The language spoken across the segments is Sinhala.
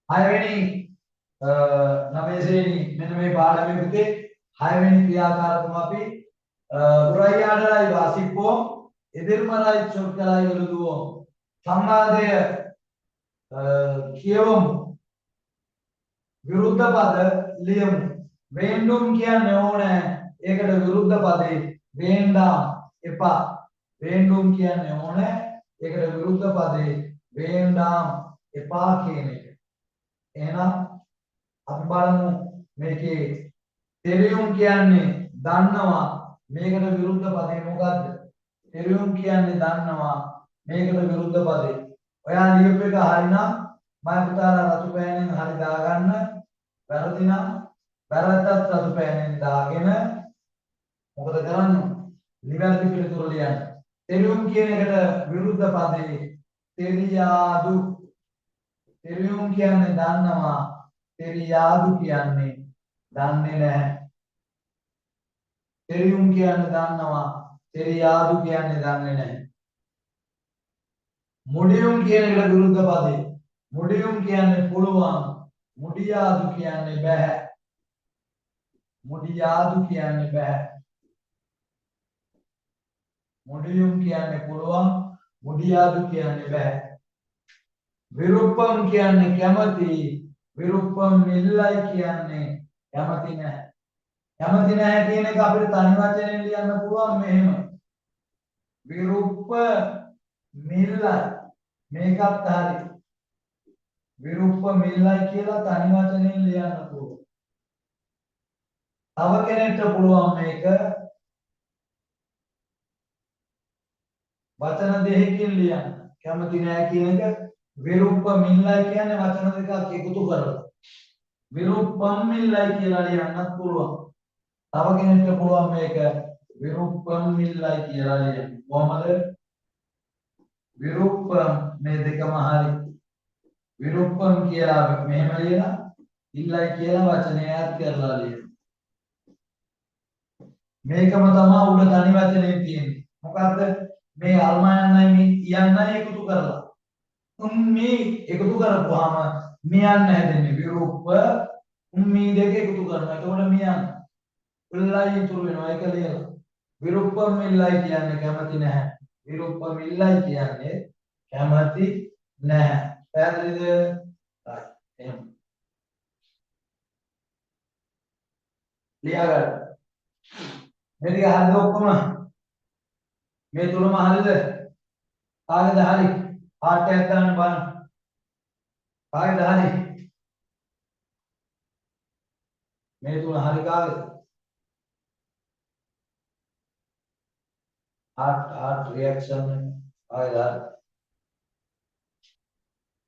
හයවෙනි නවයසේනි මෙන්න මේ පාඩමේ පුතේ හයවෙනි ක්‍රියාකාරකම අපි உரையாடலை வாசிப்போம் எதிர்மறை சொற்களை எழுதுவோம் සම්මාදය කියවමු විරුද්ධ පද ලියමු வேண்டும் කියන්නේ ඕනේ ඒකට විරුද්ධ පදේ வேண்டாம் එපා வேண்டும் කියන්නේ ඕනේ ඒකට විරුද්ධ පදේ வேண்டாம் එපා කියන එක එහෙනම් අපි බලමු මේකේ තෙරියුම් කියන්නේ දන්නවා මේකට විරුද්ධ පදේ මොකද්ද තෙරියුම් කියන්නේ දන්නවා මේකට විරුද්ධ පදේ ඔයා ලියපු එක හරිනම් මම පුතාලා රතු පෑනෙන් හරි දාගන්න වැරදි නම් වැරද්දත් රතු පෑනෙන් දාගෙන මොකද කරන්නේ නිවැරදි පිළිතුර ලියන්න තෙරියුම් කියන එකට විරුද්ධ පදේ තෙරියාදු තෙරියුම් කියන්නේ දන්නවා තෙරියාදු කියන්නේ දන්නේ නැහැ තෙරියුම් කියන්නේ දන්නවා තෙරියාදු කියන්නේ දන්නේ නැහැ මුඩියුම් කියන එකට විරුද්ධ පදේ මුඩියුම් කියන්නේ පුළුවන් මුඩියාදු කියන්නේ බෑ මුඩියාදු කියන්නේ බෑ මුඩියුම් කියන්නේ පුළුවන් මුඩියාදු කියන්නේ බෑ විරුප්පම් කියන්නේ කැමති විරුප්පම් මිල්ලයි කියන්නේ කැමති නැහැ කැමති නැහැ කියන එක අපිට තනි වචනෙන් ලියන්න පුළුවන් මෙහෙම විරුප්ප මිල්ලයි මේකත් හරි විරුප්ප මිල්ලයි කියලා තනි වචනෙන් ලියන්න පුළුවන් තව කෙනෙක්ට පුළුවන් මේක වචන දෙකකින් ලියන්න කැමති නැහැ කියන එක විරුප්ප මිල්ලයි කියන්නේ වචන දෙකක් එකතු කරලා විරුප්පම් මිල්ලයි කියලා ලියන්නත් පුළුවන් තව කෙනෙක්ට පුළුවන් මේක විරුප්පම් මිල්ලයි කියලා ලියන්න කොහමද විරුප්පම් මේ දෙකම හරි විරුප්පම් කියලා මෙහෙම ලියලා ඉල්ලයි කියලා වචනය ඈඩ් කරලා ලියන්න මේකම තමයි උඩ තනි වචනේ තියෙන්නේ මොකද්ද මේ අල්මයන්යි මේ යන්නයි එකතු කරලා මේ එකතු කරපුවාම මියන්න හැදෙන්නේ විරුප්ප මේ දෙක එකතු කරනවා එතකොට මියන්න උල්ලයි ඉතුරු වෙනවා ඒක ලියලා විරුප්ප මිල්ලයි කියන්නේ කැමති නැහැ විරුප්ප මිල්ලයි කියන්නේ කැමති නැහැ පැහැදිලිද එහෙනම් ලියා ගන්න මේ ටික හරිද ඔක්කොම මේ තුනම හරිද කාගේද හරි හાર્ට් එකක් දාන්න බලන්න කාගේද හරි මේ තුන හරි කාගේද හાર્ට් රියැක්ෂන් කාගේද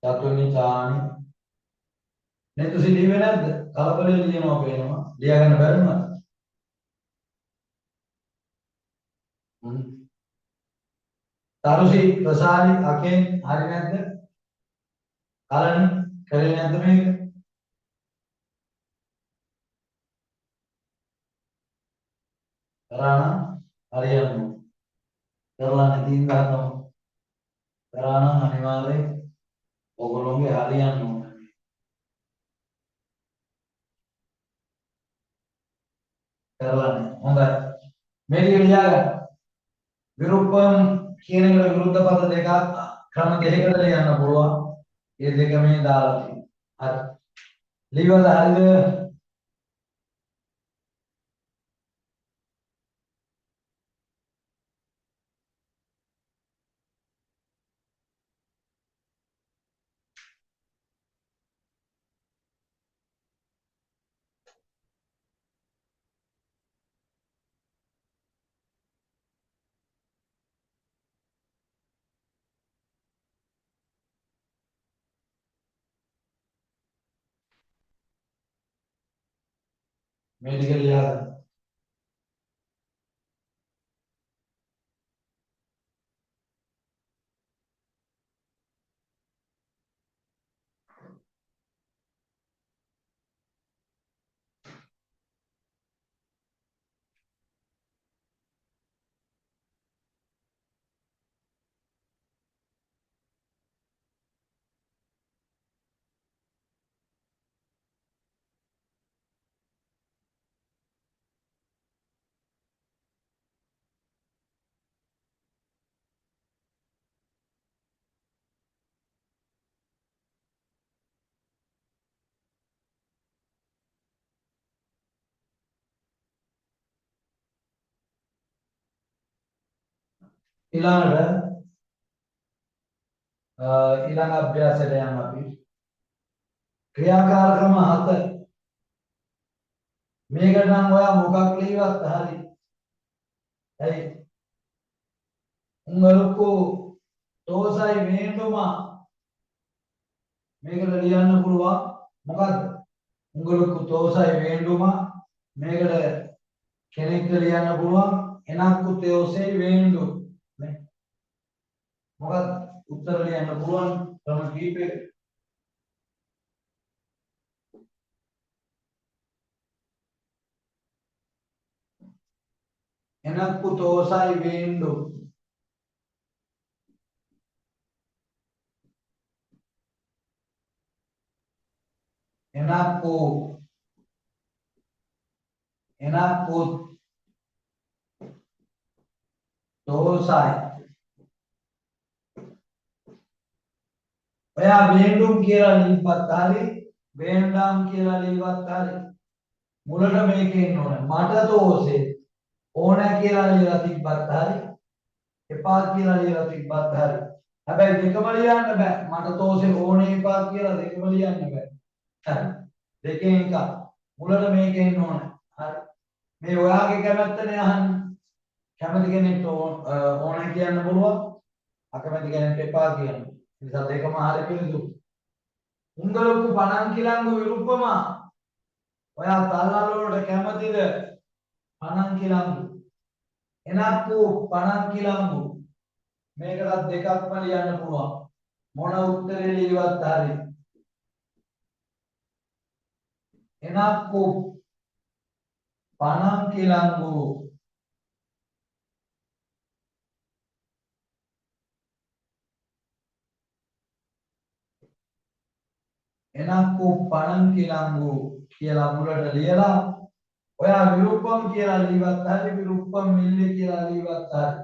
හරි චතුනි චානි नेतुसी लीवे නැද්ද කලබලෙ ලියනවා පේනවා ලියා ගන්න බැරි වුණාද තරුසි ප්‍රසාලි අකෙන් හරි නැද්ද කලණි කරේ නැද්ද මේක කරා නම් හරියන්නේ කරලා නැති ඉඳලා කරා නම් අනිවාර්යයෙන් ඔයගොල්ලෝගේ හරියන්න ඕනේ කරලා නැහැ හොඳයි මේක ලියා ගන්න විරුප්පම් කියන එකට විරුද්ධ පද දෙකක් ක්‍රම දෙකකට ලියන්න පුළුවන්. ඒ දෙක මේ දාලා තියෙනවා. හරි. ලියවල හරිද? මේ ටික ලියා ගන්න. ඊළඟ අභ්‍යාසයට යන්න අපි ක්‍රියාකාරකම 7 මේකට නම් ඔයා මොකක් ලියවත් හරි ඇයි உங்களுக்கு தோசை வேண்டுமா මේකට ලියන්න පුළුවන් මොකද්ද உங்களுக்கு தோசை வேண்டுமா මේකට කෙනෙක්ට ලියන්න පුළුවන් එනක්කු தோசை வேண்டும் නේ මොකක්ද උත්තර ලියන්න පුළුවන් ක්‍රම කීපයක එනක්කු தோசை வேண்டும் එනක්කු தோசை ඔයා வேண்டும் කියලා ලියපත් හරි வேண்டாம் කියලා ලියවත් හරි මුලට මේක එන්න ඕනේ මට දෝෂේ ඕන කියලා ලියලා තිබ්බත් හරි එපා කියලා ලියලා තිබ්බත් හරි හැබැයි දෙකම ලියන්න බෑ මට දෝෂේ ඕනේ එපා කියලා දෙකම ලියන්න බෑ හරි දෙකෙන් එක මුලට මේක එන්න ඕනේ හරි මේ ඔයාගේ කැමැත්තනේ අහන්නේ කැමති කෙනෙක්ට ඕන කියන්න පුළුවන් අකමැති කෙනෙක්ට එපා කියන්න නිසා දෙකම හරි පිළිදු உங்களுக்கு பணம் கிழங்கு விருப்பமா ඔයා තල්ලාල වලට කැමතිද පණන් කිලංගු එනක්කු පණන් කිලංගු මේකටත් දෙකක්ම ලියන්න පුළුවන් මොන උත්තරේ ලියවත් හරි එනක්කු පණන් කිලංගු එනක්කු පණන් කිලංගු කියලා මුලට ලියලා ඔයා විරුප්පම් කියලා ලියවත් හරි විරුප්පම් මිල්ලේ කියලා ලියවත් හරි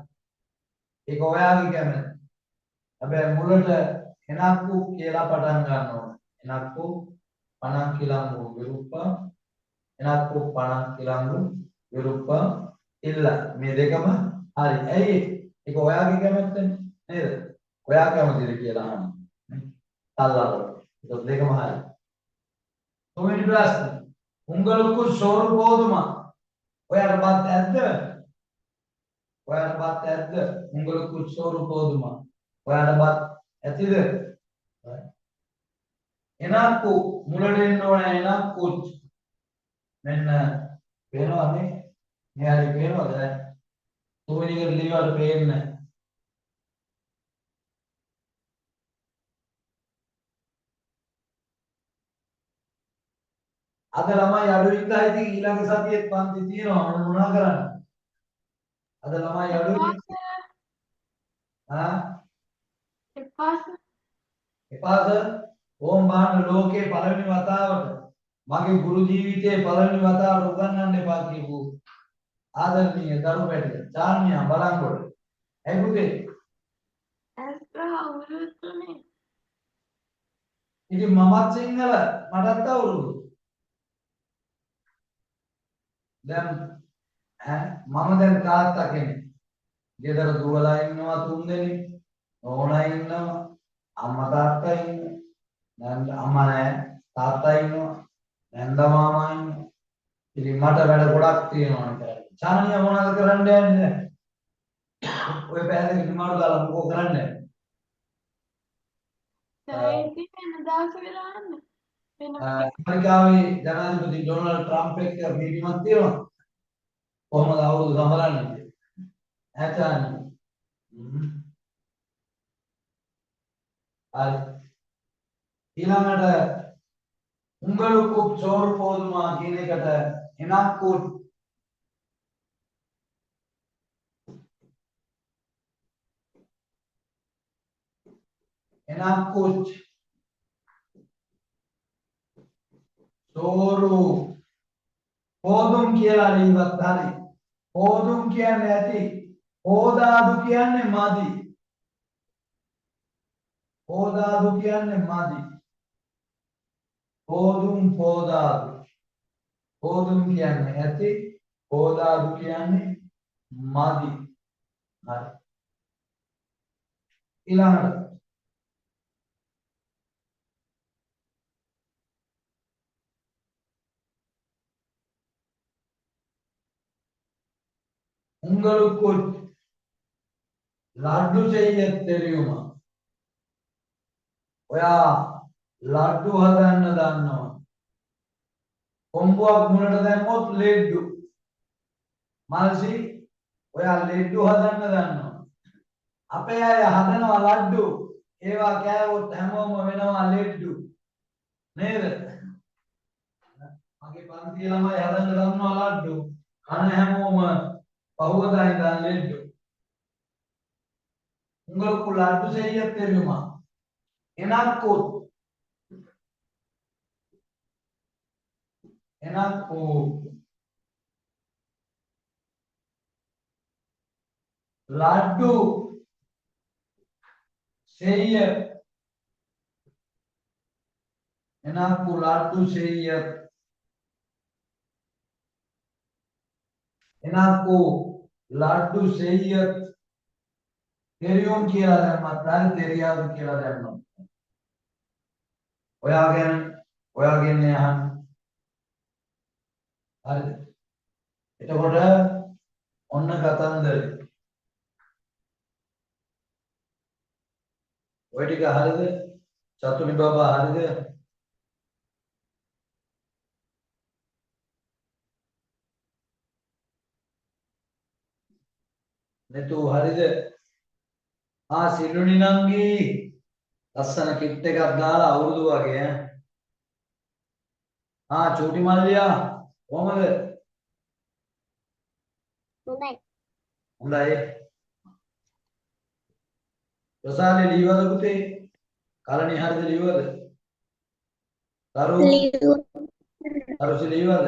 ඒක ඔයාගේ කැමැත්ත. හැබැයි මුලට එනක්කු කියලා පටන් ගන්න ඕනේ. එනක්කු පණන් කිලංගු විරුප්පම් එනක්කු පණන් කිලංගු විරුප්පම් ඉල්ල මේ දෙකම හරි. ඇයි ඒක ඔයාගේ කැමැත්තනේ නේද? ඔයා කැමතිද කියලා අහන්නේ. තල්ලාල. ඒක දෙකම හරි. තුන්වෙනි ප්‍රශ්නේ உங்களுக்கு சோறு போதுமா ඔයාට බත් ඇද්ද ඔයාට බත් ඇද්ද உங்களுக்கு சோறு போதுமா ඔයාට බත් ඇතිද එනක්කු මුලට එන්න ඕන එනක්කු මෙන්න පේනවනේ මේ හරි පේනවද තුන්වෙනි එකට ලියවල පේන්නේ අද ළමයි අඩු ඉඳලා ඉතින් ඊළඟ සතියේත් පන්ති තියෙනවා මොනවා කරන්නේ අද ළමයි අඩු එපාස ඕම් බාන්න ලෝකේ පළවෙනි වතාවට මගේ ගුරු ජීවිතයේ පළවෙනි වතාවට උගන්වන්න එපා කියපු ආදරණීය දරු පැටිය චාර්මියා බලංගොඩ ඇයි පුතේ අවුරුද්දනේ ඉතින් මමත් සිංහල මටත් අවුරුදු දැන් මම දැන් තාත්තා කෙනෙක්. ගෙදර දුවලා ඉන්නවා 3 දෙනෙක්. ඕනා ඉන්නවා. අම්මා තාත්තා ඉන්නවා. දැන් අම්මා නැහැ. තාත්තා ඉන්නවා. නැන්ද මාමා ඉන්නවා. ඉතින් මට වැඩ ගොඩක් තියෙනවා නේද? චානියා මොනවද කරන්න යන්නේ? ඔය පැහැදිලි නිමාඩු දාලා මොකෝ කරන්නේ? ඒකේ වෙනදාස වෙලාන්නේ. ඇමරිකාවේ ජනාධිපති ඩොනල්ඩ් ට්‍රම්ප් එක්ක මීටිමක් තියෙනවා. කොහමද අවුරුදු සමරන්නේ? ඇතන්. හරි. ඊළඟට உங்களுக்கு சோறு போதுமா කියන එකට එනක්කු සෝරු පොදුම් කියලා ලියවත් හරි පොදුම් කියන්නේ ඇති පොදාදු කියන්නේ මදි පොදාදු කියන්නේ මදි පොදුම් පොදාදු පොදුම් කියන්නේ ඇති පොදාදු කියන්නේ මදි හරි ඊළඟට உங்களுக்கு ලඩ්ඩු செய்ய தெரியுமா? ඔයා ලඩ්ඩු හදන්න දන්නවා. කොම්බුවක් මුලට දැම්මොත් ලෙඩ්ඩු. මල්සි ඔයා ලෙඩ්ඩු හදන්න දන්නවා. අපේ අය හදනවා ලඩ්ඩු. ඒවා කෑවොත් හැමෝම වෙනවා ලෙඩ්ඩු. නේද? මගේ පන්තියේ ළමයි හදන්න දන්නවා ලඩ්ඩු. කන හැමෝම පහුවදා ඉඳන් ලෙඩ්ඩු. உங்களுக்கு லட்டு செய்ய தெரியுமா? எனக்கு லட்டு செய்ய எனக்கு லட்டு செய்ய எனக்கு லட்டு செய்ய தெரியும் කියලා දැම්මත් හරි தெரியாது කියලා දැම්මත්. ඔයාගෙන් අහන්න. හරිද? එතකොට ඔන්න කතන්දරේ. ඔය ටික හරිද? චතුනි බබා හරිද? නෙතු හරිද? සිල්ලුනි නංගි ලස්සන කිට් එකක් දාලා අවුරුදු වගේ චූටි මල්ලියා කොහමද? හොඳයි. රොසාලි ලීවද පුතේ? කලණි හරිද ලීවද? තරුසි ලීවද?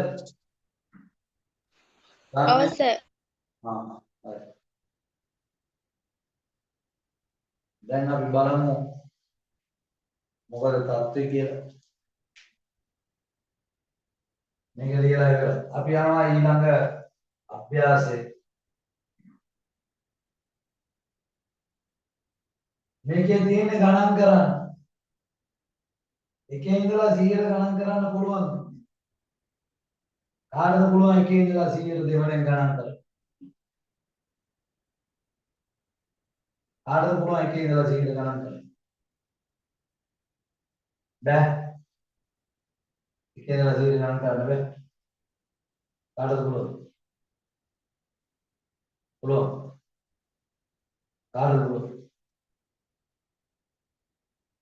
ඔව් සර්. හරි. දැන් අපි බලමු මොකද තත්ත්වය කියලා. මේක ලියලා ඉවරයි. අපි යනවා ඊළඟ අභ්‍යාසෙ. මේකේ තියෙන ගණන් කරන්න. එකේ ඉඳලා 100ට ගණන් කරන්න පුළුවන්. කාටද පුළුවන් එකේ ඉඳලා 100ට දෙවනෙන් ගණන් කරන්න? කාටද පුළුවන් එකේ ඉඳලා 100ට ගණන් කරන්න? බෑ. එකේ ඉඳලා 100ට ගණන් කරන්න බෑ. කාටද පුළුවන්? පුළුවන්. කාටද පුළුවන්?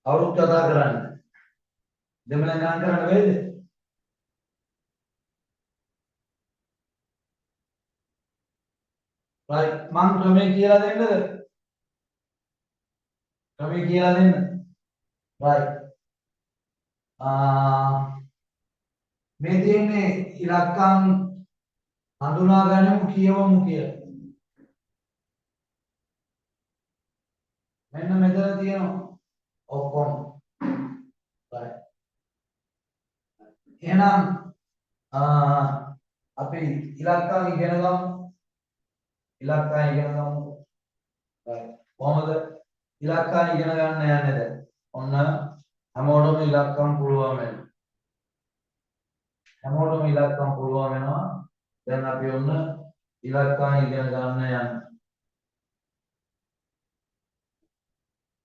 කවුරුත් කතා කරන්නේ. දෙමළෙන් ගණන් කරන්න බැයිද? right මං ක්‍රමේ කියලා දෙන්නද? ක්‍රමේ කියලා දෙන්න. right මේ තියෙන්නේ ඉලක්කම් හඳුනා ගනිමු කියවමු කියලා. මෙන්න මෙතන තියෙනවා ඔක්කොම. right එහෙනම් අපි ඉලක්කම් ඉගෙන ගමු. කොහොමද ඉලක්කම් ඉගෙන ගන්න යන්නේ දැන්? ඔන්න හැමෝටම ඉලක්කම් පුළුවන් වෙනවා. දැන් අපි ඔන්න ඉලක්කම් ඉගෙන ගන්න යන්නේ.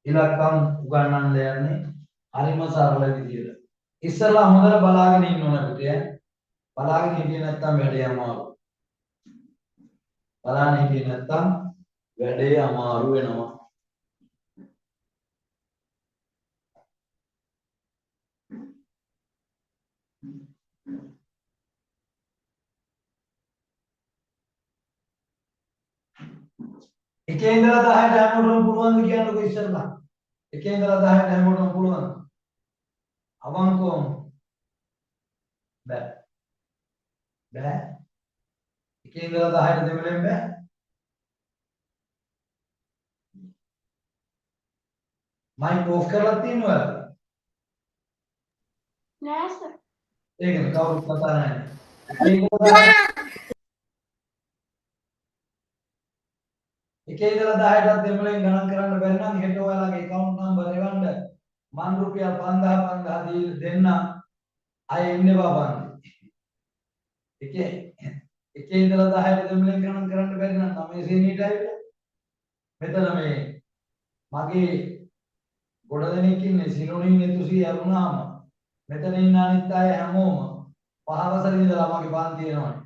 ඉලක්කම් උගන්වන්න යන්නේ හරිම සරල විදියට. ඉස්සෙල්ලා හොඳට බලාගෙන ඉන්න ඕන පුතේ. බලාගෙන හිටියේ නැත්තම් වැඩේ අමාරු. වෙනවා. එකේ ඉඳලා 10ට හැමෝටම පුළුවන්ද කියන්නකෝ ඉස්සෙල්ලා. එකේ ඉඳලා 10ට හැමෝටම පුළුවන්ද? අවංකවම බෑ. එකේ ඉඳලා 10ට දෙමළෙන් බෑ. මයික් ඕෆ් කරලා තියෙනවද? නෑ සර්. ඒකනේ කවුරුත් කතා නැහැ. එකේ ඉඳලා 10ටත් දෙමළෙන් ගණන් කරන්න බැරි නම් හෙට ඔයාලගේ account number එවන්න මන් රුපියල් 5000 දෙන්න අය ඉන්න බබන්නේ. එකේ ඉඳලා 10ට දෙමළෙන් ගණන් කරන්න බැරි නම් 9 සීනීට ඇවිල්ලා මෙතන මේ මගේ ගොඩ දෙනෙක් ඉන්නේ සිරුණින් 100 අරුණාම මෙතන ඉන්න අනිත් අය හැමෝම පහ වසරේ ඉඳලා මගේ පන්ති එනවනේ.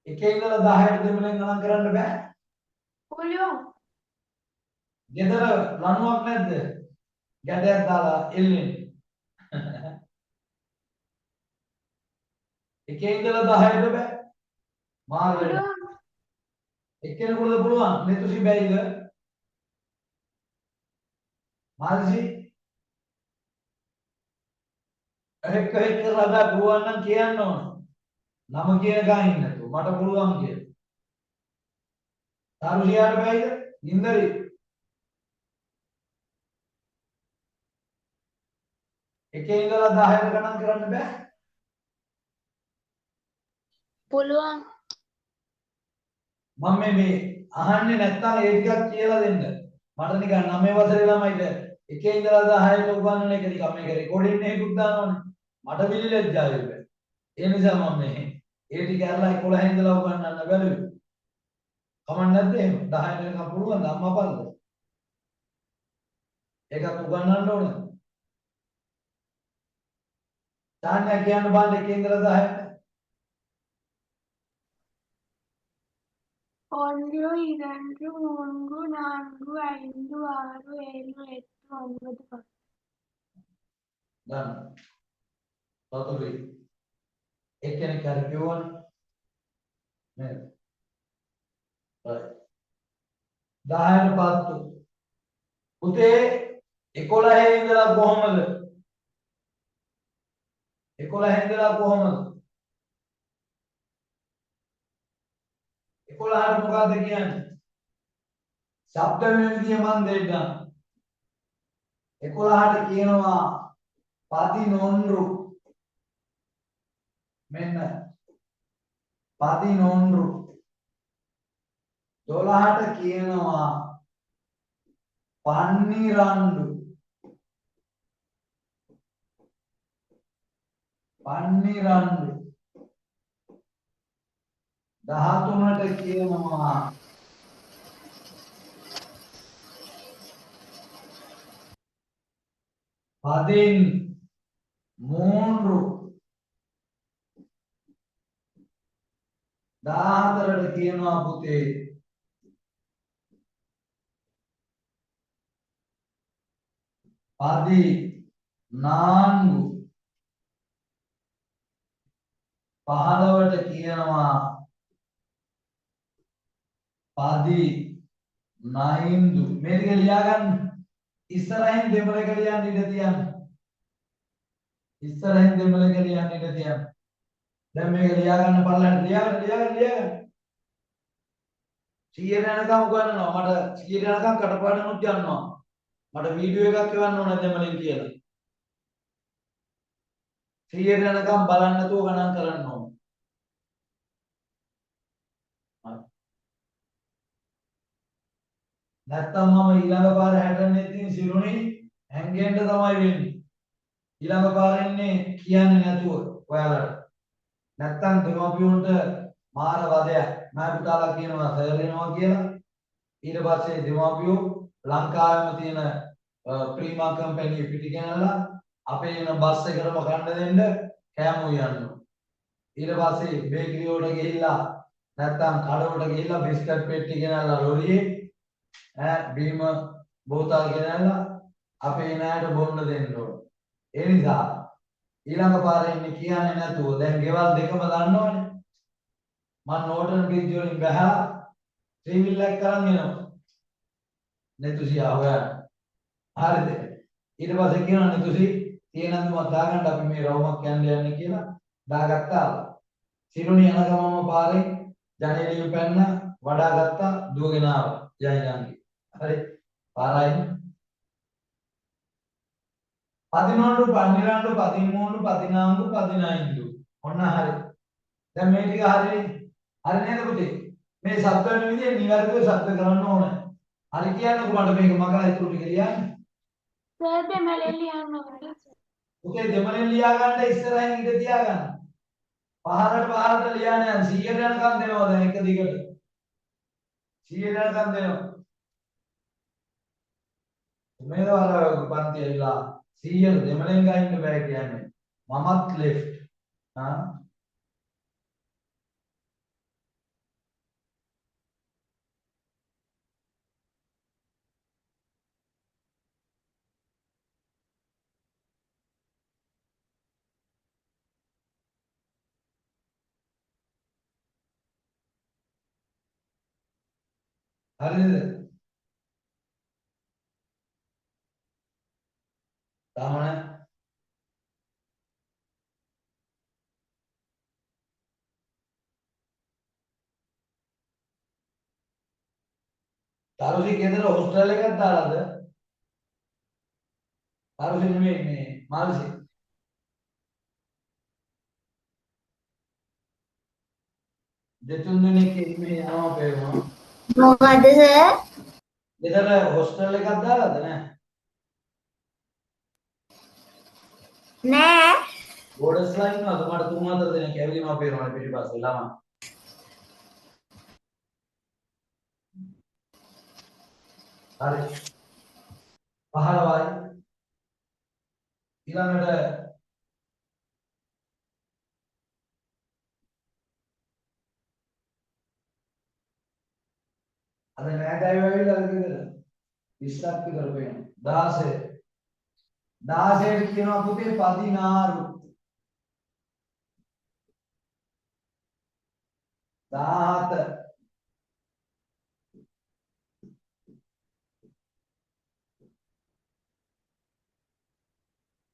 එකේ ඉඳලා 10ට දෙමළෙන් ගණන් කරන්න බෑ. පුළුවන්. ගෙදර ලණුවක් නැද්ද? ගැටයක් දාලා එල්ලෙන්නේ. එකේ ඉඳලා 10ට බෑ. මාර වෙලා. පුළුවන්. එක්කෙනෙකුට පුළුවන්. මෙතුසි බැයිද? මාල්සි එක කරලා බෑ පුළුවන් නම් කියන්න ඕන. නම කියන ගාන ඉන්න නැතුව මට පුළුවන් කියලා. තරුසියාට බැයිද? ඉන්දරි. එකේ ඉඳලා 10ට ගණන් කරන්න බෑ. පුළුවන්. මම මේ අහන්නේ නැත්තම් ඒ ටිකක් කියලා දෙන්න. මට නිකන් 9 වසරේ ළමයිට එකේ ඉඳලා 10ට උගන්වන එක නිකන් මේක රෙකෝඩින් එකකුත් දානවනේ. මට විලි ලැජ්ජාවයි බෑ. ඒ නිසා මම මේ ඒ ටික ඇරලා 11 ඉඳලා උගන්වන්න බැරිද? කමක් නැද්ද එහෙම? 10ට නිකන් පුළුවන් අම්මා පල්ල. ඒකත් උගන්වන්න ඕන. තාන්නා කියන්න බෑ එකේ ඉඳලා 10ට. ஒன்று இரண்டு மூன்று நான்கு ஐந்து ஆறு ஏழு எட்டு ஒன்பது 10. ගන්න. සතුටුයි. එක්කෙනෙක් හරි කියවන නේද? right. 10ට පත්තු. පුතේ 11 ඉඳලා කොහමද? 11 ඉඳලා කොහමද? 11ට මොකද්ද කියන්නේ? ශබ්ද වෙන විදිය මන් දෙන්නම්. 11ට කියනවා පදිනොන්රු. මෙන්න පදිනොන්රු. 12ට කියනවා පන්නිරන්ඩු. පන්නිරන්ඩු. 13ට කියනවා පදින් මූන්රු. 14ට කියනවා පුතේ පදි නාන්ගු. 15ට කියනවා පදි නයින්දු. මේ ටික ලියා ගන්න. ඉස්සරහින් දෙමළක ලියන්න ඉඩ තියන්න. ඉස්සරහින් දෙමළක ලියන්න ඉඩ තියන්න. දැන් මේක ලියා ගන්න බලන්න ලියා ගන්න. 100 යනකම් උගන්වනවා. මට 100 යනකම් කටපාඩමුත් යනවා. මට වීඩියෝ එකක් එවන්න ඕන දෙමළෙන් කියලා. 100 යනකම් බලන්න නැතුව ගණන් කරන්න ඕන. නැත්තම් මම ඊළඟ පාර හැටන්නේ ඉතින් සිරුණි හැංගෙන්න තමයි වෙන්නේ. ඊළඟ පාර එන්නේ කියන්නේ නැතුව ඔයාලට. නැත්තම් දෙමාපියන්ට මාර වදයක්. මම පුතාලා කියනවා සර් වෙනවා කියලා. ඊට පස්සේ දෙමාපියෝ ලංකාවේම තියෙන ප්‍රීමා කම්පැනි පිටිගෙනලා අපේ එන බස් එකටම ගන්න දෙන්න කෑම උයන්නවා. ඊට පස්සේ බේකරි වලට ගිහිල්ලා නැත්තම් කඩවලට ගිහිල්ලා බිස්කට් පෙට්ටි ගෙනල්ලා ලොරියේ බීම බෝතල් ගෙනල්ලා අපේ නෑට බොන්න දෙන්න ඕන. ඒ නිසා ඊළඟ පාරේ ඉන්නේ කියන්නේ නැතුව දැන් ගෙවල් දෙකම දන්නවනේ. මම නෝටන් බ්‍රිජ් වලින් බහලා ත්‍රිවිල්ලක් කරන් එනවා. නෙතුසියා හොයන්න. හරිද? ඊට පස්සේ කියනවා නෙතුසි තියෙන අඳුමක් දාගන්න අපි මේ රවුමක් යන්න යන්නේ කියලා දාගත්තා. සිරුණි යන ගමම පාරේ ජනේලිය පැන්න වඩා ගත්තා දුවගෙන ආවා. ජයජාන්ගේ. හරි. පාරයි 11 12 13 14 15 16 ඔන්න හරි. දැන් මේ ටික හරිනේ. හරි නේද පුතේ? මේ શબ્ද වෙන විදිහේ නිවැරදිව શબ્ද කරන්න ඕන. හරි කියන්නකො මට මේක මකලා ඉතුරු ටික ලියන්න. සර් දෙමළෙන් ලියන්න ඕනේ. පුතේ දෙමළෙන් ලියා ගන්න ඉස්සරහින් ඉඳ තියාගන්න. පහරට ලියන්න යන්න 100ට යනකම් දෙනවා දැන් එක දිගට. 100ට යනකම් දෙනවා. මේ වල පන්ති ඇවිලා 100 දෙමළෙන් ගහින්න බෑ කියන්නේ. මමත් left. හා හරිද? තාමනේ තරුසි ගෙදර හොස්ටල් එකක් දාලාද? තරුසි නෙමෙයි මේ මාල්සි. දෙතුන් දිනක ඉන්නේ යනවා පේනවා. මොකද සර්? ගෙදර හොස්ටල් එකක් දාලාද නෑ? නෑ. බෝඩර්ස්ලා ඉන්නවද? මට 3-4 දෙනෙක් ඇවිදිනවා පේනවා පිටිපස්සේ ළමයි. හරි. 15යි. ඊළඟට අද නෑදෑයෝ ඇවිල්ලාද ගෙදර? 20ක් විතර පේනවා. 16. 16ට කියනවා පුතේ 16. 17.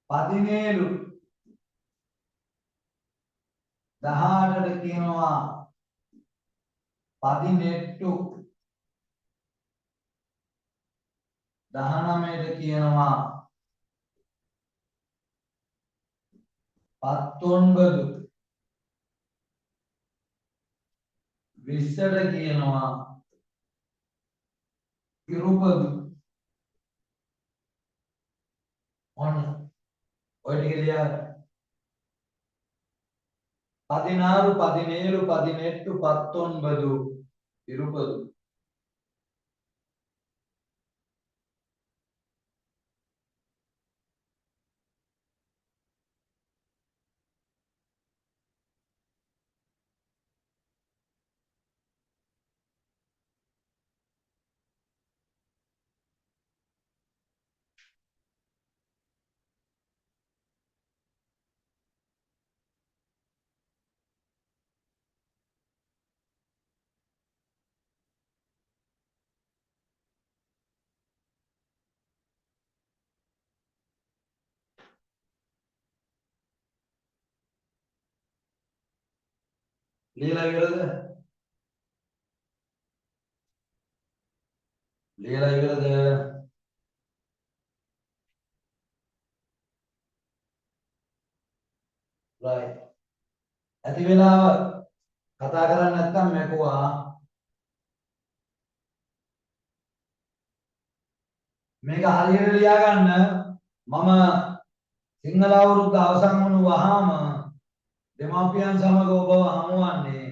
17. 18ට කියනවා 18. 19ට කියනවා 19. 20ට කියනවා ඉරුපදු. ඔන්න ඔය ටික ලියා 16 17 18 19 ඉරුපදු. ලියලා ඉවරද? ලියලා ඉවරද? right. ඇති වෙලාව කතා කරන්නේ නැත්නම් මැකුවා. මේක හරියට ලියා ගන්න මම සිංහල අවුරුද්ද අවසන් වුණු වහාම දෙමාපියන් සමග ඔබව හමුවන්නේ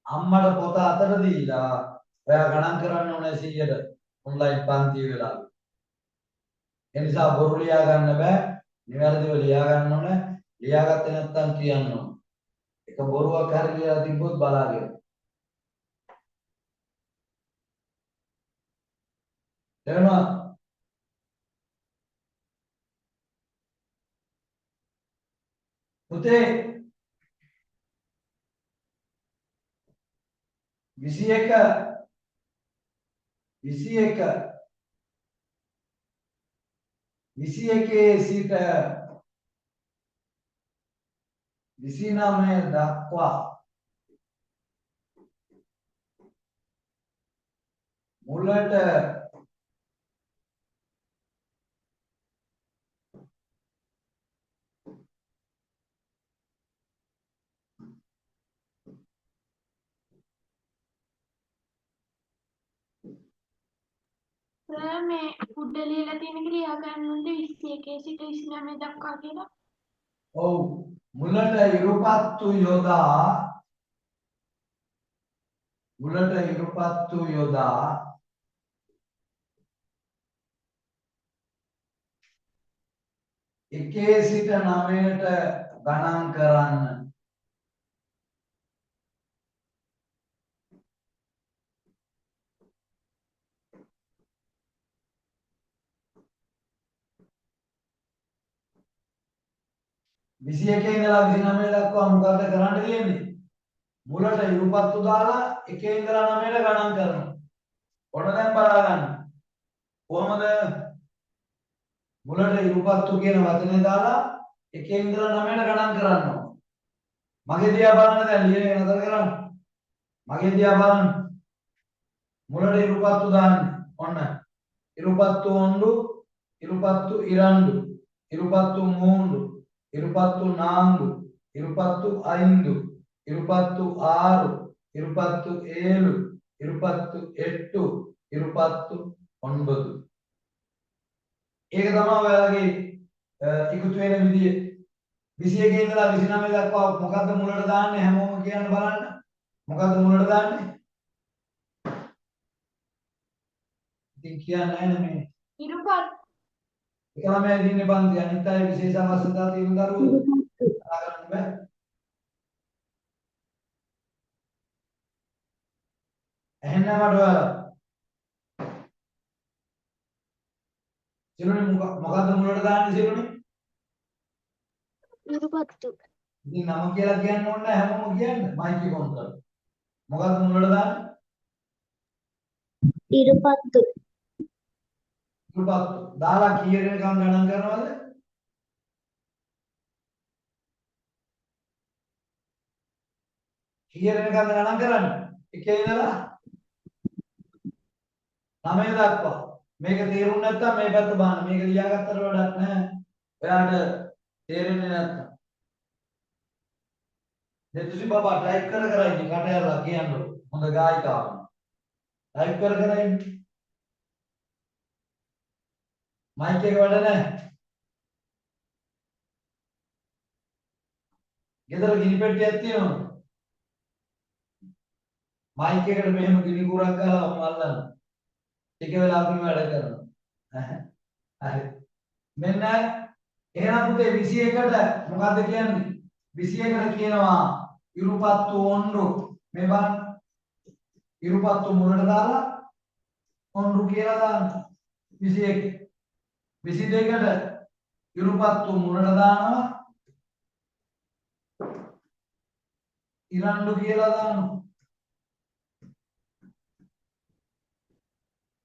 අම්මට පොත අතට දීලා ඔයා ගණන් කරන්න ඕනේ 100ට ඔන්ලයින් පන්ති වෙලා. ඒ නිසා බොරු ලියා ගන්න බෑ. නිවැරදිව ලියා ගන්න ඕනේ. ලියාගත්තේ නැත්නම් කියන්න ඕනේ. එක බොරුවක් හරි ලියලා තිබ්බොත් බලාගෙන. තේරුණා? පුතේ 21 සිට 29 දක්වා මුලට සර් මේ උඩ ලියලා තියෙන ක්‍රියා ගන්නොත් 21 සිට 29 දක්වා කියලා. ඔව් මුලට ඉරුපත්තු යොදා එකේ සිට 9ට ගණන් කරන්න. විසි එකේ ඉඳලා 29 දක්වා මොකද කරන්න තියෙන්නේ? මුලට ඉරුපත්තු දාලා එකේ ඉඳලා 9ට ගණන් කරනවා. ඔන්න දැන් බලා ගන්න. කොහොමද? මුලට ඉරුපත්තු කියන වචනේ දාලා එකේ ඉඳලා 9ට ගණන් කරනවා. මගේ දිහා බලන්න දැන් ලියන එක නතර කරන්න. මගේ දිහා බලන්න. මුලට ඉරුපත්තු දාන්නේ. ඔන්න. ඉරුපත්තු ஒன்று, ඉරුපත්තු இரண்டு, ඉරුපත්තු மூன்று, ඉරුපත්තු நான்கு, ඉරුපත්තු ஐந்து, ඉරුපත්තු ஆறு, ඉරුපත්තු ஏழு, ඉරුපත්තු எட்டு, ඉරුපත්තු ஒன்பது. ඒක තමයි ඔයාලගේ ඉක්තු වෙන විදිය. 21 ඉඳලා 29 දක්වා මොකද්ද මුලට දාන්නේ හැමෝම කියන්න බලන්න. මොකද්ද මුලට දාන්නේ? ඉතින් කියන්නේ නැහැ නේ. ඉරුපත් එකම ඉන්නේ පන්ති අනිත් අය විශේෂ අවශ්‍යතා තියෙන දරුවෝ කතා කරන්න බෑ. එහෙනම් මට ඔයාලා සිරුනේ මොකද්ද මුලට දාන්නේ සිරුනේ? ඉරුපත්තු ඉතින් නම කියලා කියන්න ඕනේ නැහැ හැමෝම කියන්න. මයික් එක ඔන් කරලා. මොකද්ද මුලට දාන්නේ? ඉරුපත්තු ඉරුපත්තු. දාලා කීයකට ගණන් කරනවද? කීයකට ගණන් කරන්නේ? එකේ ඉඳලා 9 දක්වා. මේක තේරුම් නැත්නම් මේ පැත්ත බලන්න. මේක ලියාගත්තට වැඩක් නැහැ. ඔයාට තේරෙන්නේ නැත්නම්. දෙතුසි බබා ටයිප් කර ඉන්නේ කට ඇරලා කියන්න. හොඳ ගායිකාවක්. ටයිප් කර ඉන්නේ. මයික් එක වැඩ නැහැ. ගෙදර ගිනි පෙට්ටියක් තියෙනවද? මයික් එකට මෙහෙම ගිනි කුරක් ගහලා මල්ලන්න. ටික වෙලාවකින් වැඩ කරනවා. හරි. මෙන්න එහෙනම් පුතේ 21ට මොකද්ද කියන්නේ? 21ට කියනවා ඉරුපත්තු ஒன்று. මේ බලන්න. ඉරුපත්තු මුලට දාලා ஒன்று කියලා දාන්න. 21. 22ට ඉරුපත්තු මුලට දානවා இரண்டு කියලා දානවා.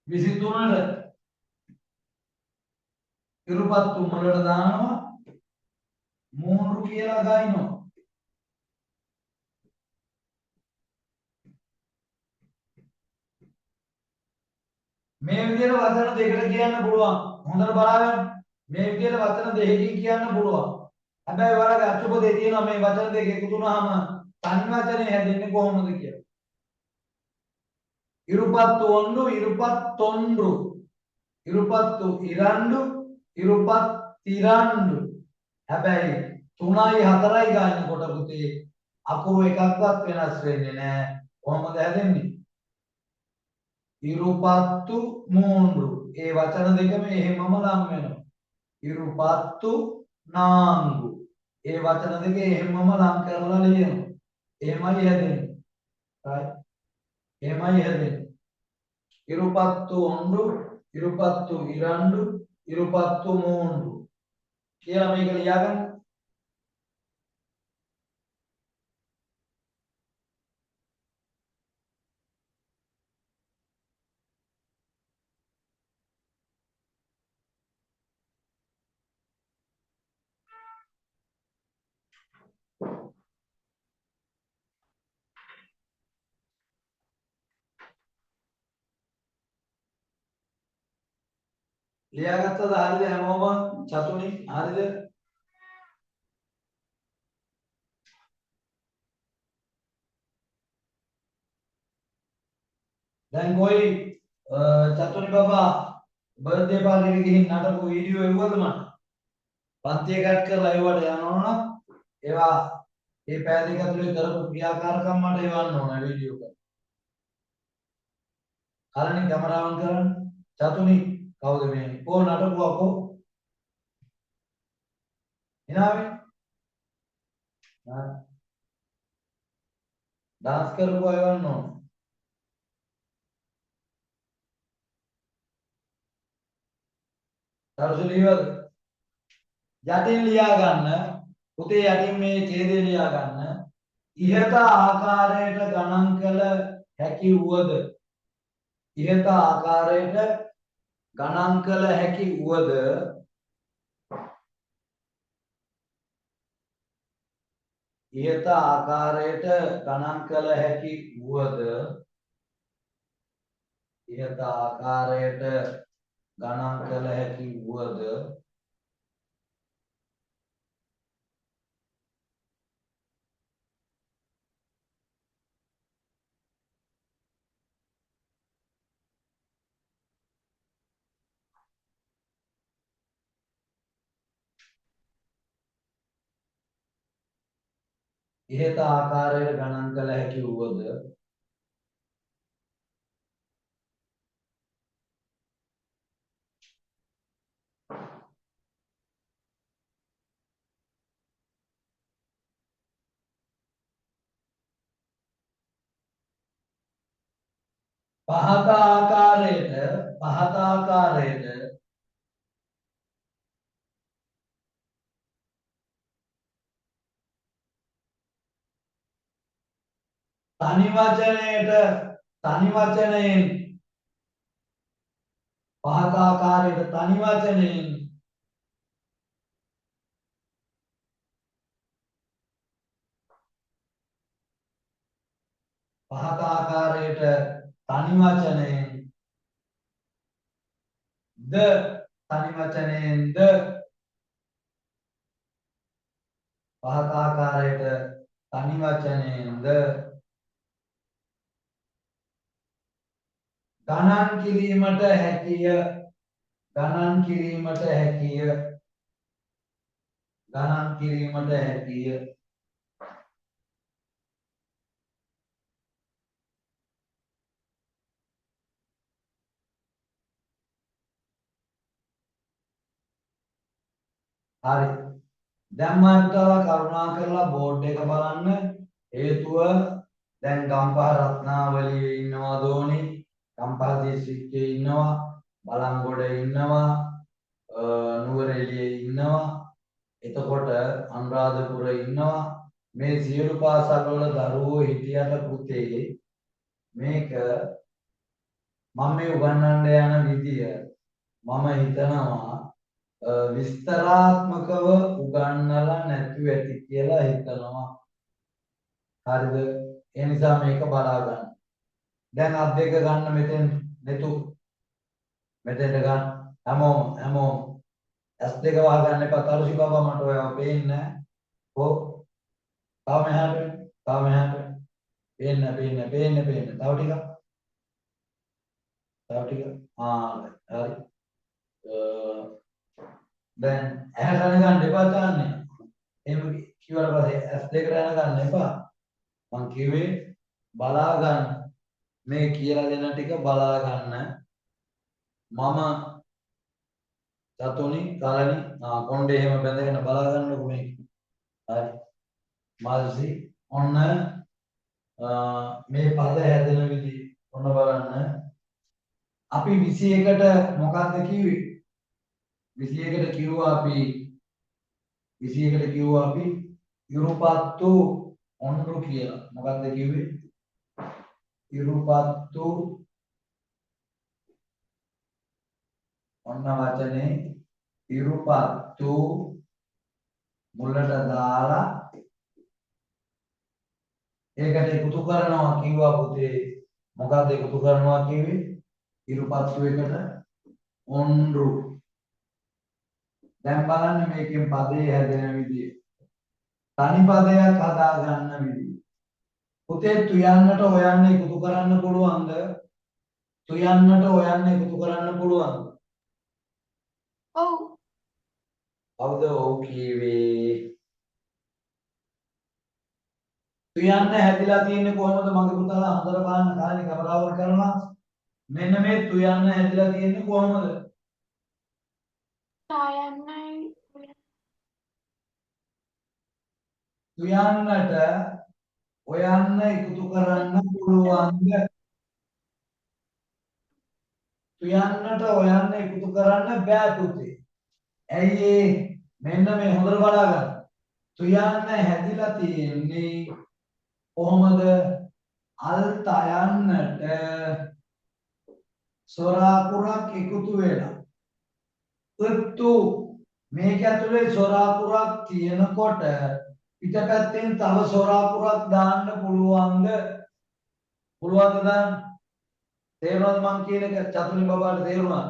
23ට ඉරුපත්තු මුලට දානවා மூன்று කියලා ගන්නවා. මේ විදිහට වචන දෙකකට කියන්න පුළුවන්. හොඳට බලන්න. මේ විදිහට වචන දෙකකින් කියන්න පුළුවන්. හැබැයි ඔයාලගේ අච්චුපතේ තියෙනවා මේ වචන දෙක එකතු වුණාම තනි වචනේ හැදෙන්නේ කොහොමද කියලා. ඉරුපත්තු ஒன்று, ඉරුපත්තொன்று, ඉරුපත්තු இரண்டு, ඉරුපත්තිරண்டு. හැබැයි 3යි 4යි ගන්නකොට පුතේ අකුරු එකක්වත් වෙනස් වෙන්නේ නැහැ. කොහොමද හැදෙන්නේ? ඉරුපත්තු மூன்று. ඒ වචන දෙකම එහෙමම නම් වෙනවා. ඉරුපත්තු நான்கு. ඒ වචන දෙක එහෙමම නම් කරලා ලියනවා. එහෙමයි හැදෙන්නේ. right? එහෙමයි හැදෙන්නේ. ඉරුපත්තු ஒன்று, ඉරුපත්තු இரண்டு, ඉරුපත්තු மூன்று. කියලා මේක ලියාගන්න. ලියාගත්තද හරිද හැමෝම චතුනි හරිද? දැන් කොයි චතුනි බබා බර්ත්ඩේ පාර්ටි එකේ ගිහින් නටපු වීඩියෝ එව්වද මට? පන්තිය කට් කරලා එව්වට යනවා නම් ඒවා ඒ පෑ දෙක ඇතුලේ කරපු ක්‍රියාකාරකම් මට එවන්න ඕන වීඩියෝ එක. කලණි කැමරාවන් කරන්න. චතුනි කවුද මේ? කෝ නටපුවා කෝ? එනාවේ? ඩාන්ස් කරපුවා එවන්න ඕන. තරුසලියවද? යටින් ලියා ගන්න. පුතේ යටින් මේ ඡේදය ලියා ගන්න. ඉහත ආකාරයට ගණන් කළ හැකි වුවද ඉහත ආකාරයට ගණන් කළ හැකි වුවද ඉහත ආකාරයට ගණන් කළ හැකි වුවද ඉහත ආකාරයට ගණන් කළ හැකි වුවද ඉහත ආකාරයට ගණන් කළ හැකි වුවද පහත ආකාරයට තනි වචනයෙන් පහත ආකාරයට තනි වචනයෙන් පහත ආකාරයට තනි වචනයෙන් ද තනි වචනයෙන් ද පහත ආකාරයට තනි වචනයෙන් ද ගණන් කිරීමට හැකිය ගණන් කිරීමට හැකිය ගණන් කිරීමට හැකිය හරි දැන් මාතෘකාව කරුණා කරලා බෝඩ් එක බලන්න හේතුව දැන් ගම්පහ රත්නාවලියේ ඉන්නවා දෝනි ගම්පහ දිස්ත්‍රික්කයේ ඉන්නවා බලංගොඩ ඉන්නවා නුවරඑළියේ ඉන්නවා එතකොට අනුරාධපුර ඉන්නවා මේ සියලු පාසල් වල දරුවෝ හිටියට පුතේ මේක මම මේ උගන්වන්න යන විදිය මම හිතනවා විස්තරාත්මකව උගන්වලා නැතුව ඇති කියලා හිතනවා. හරිද? ඒ නිසා මේක බලා ගන්න. දැන් අත් දෙක ගන්න මෙතෙන් නෙතු. මෙතෙන්ට ගන්න. හැමෝම ඇස් දෙක වහගන්න එපා. තරුසි බබා මට ඔයාව පේන්නේ නැහැ. කො? තව මෙහාට. පේන්නේ. තව ටිකක්. හරි. දැන් ඇහැට ගන්න එපා තාන්නේ. එහෙම කිව්වට පස්සේ ඇස් දෙකට ගන්න එපා. මං කිව්වේ බලා ගන්න. මේ කියලා දෙන ටික බලා ගන්න. මම චතුනි කලණි කොණ්ඩේ එහෙම බැඳගෙන බලා ගන්නකො මේක. හරි. මාල්සි ඔන්න මේ පද හැදෙන විදිහ ඔන්න බලන්න. අපි 21ට මොකක්ද කිව්වේ? 21ට කිව්වා අපි ඉරුපත්තු ඔන්රු කියලා. මොකක්ද කිව්වේ? ඉරුපත්තු ඔන්න වචනේ ඉරුපත්තු මුලට දාලා ඒකට එකතු කරනවා කිව්වා පුතේ. මොකක්ද එකතු කරනවා කිව්වේ? ඉරුපත්තු එකට ඔන්රු. දැන් බලන්න මේකෙන් පදේ හැදෙන විදිය. තනි පදයක් හදා ගන්න විදිය. පුතේ තුයන්නට හොයන්න එකතු කරන්න පුළුවන්ද? තුයන්නට හොයන්න එකතු කරන්න පුළුවන්ද? ඔව්. කවුද ඔව් කීවේ? තුයන්න හැදිලා තියෙන්නේ කොහොමද මගේ පුතාලා හොඳට බලන්න කාලේ කැමරාව කරනවා. මෙන්න මේ තුයන්න හැදිලා තියෙන්නේ කොහොමද? ඡායන්නයි තුයන්නට ඔයන්න එකතු කරන්න පුළුවන්ද? තුයන්නට ඔයන්න එකතු කරන්න බෑ පුතේ. ඇයි ඒ? මෙන්න මේ හොඳට බලන්න. තුයන්න හැදිලා තියෙන්නේ කොහොමද? අල් තයන්නට සොරාකුරක් එකතු වෙලා. උත්තු මේක ඇතුලේ සොරාකුරක් තියෙනකොට පිටපැත්තෙන් තව සොරාකුරක් දාන්න පුළුවන්ද? පුළුවන්ද දාන්න? තේරුණාද මං කියන එක? චතුනි බබාට තේරුණාද?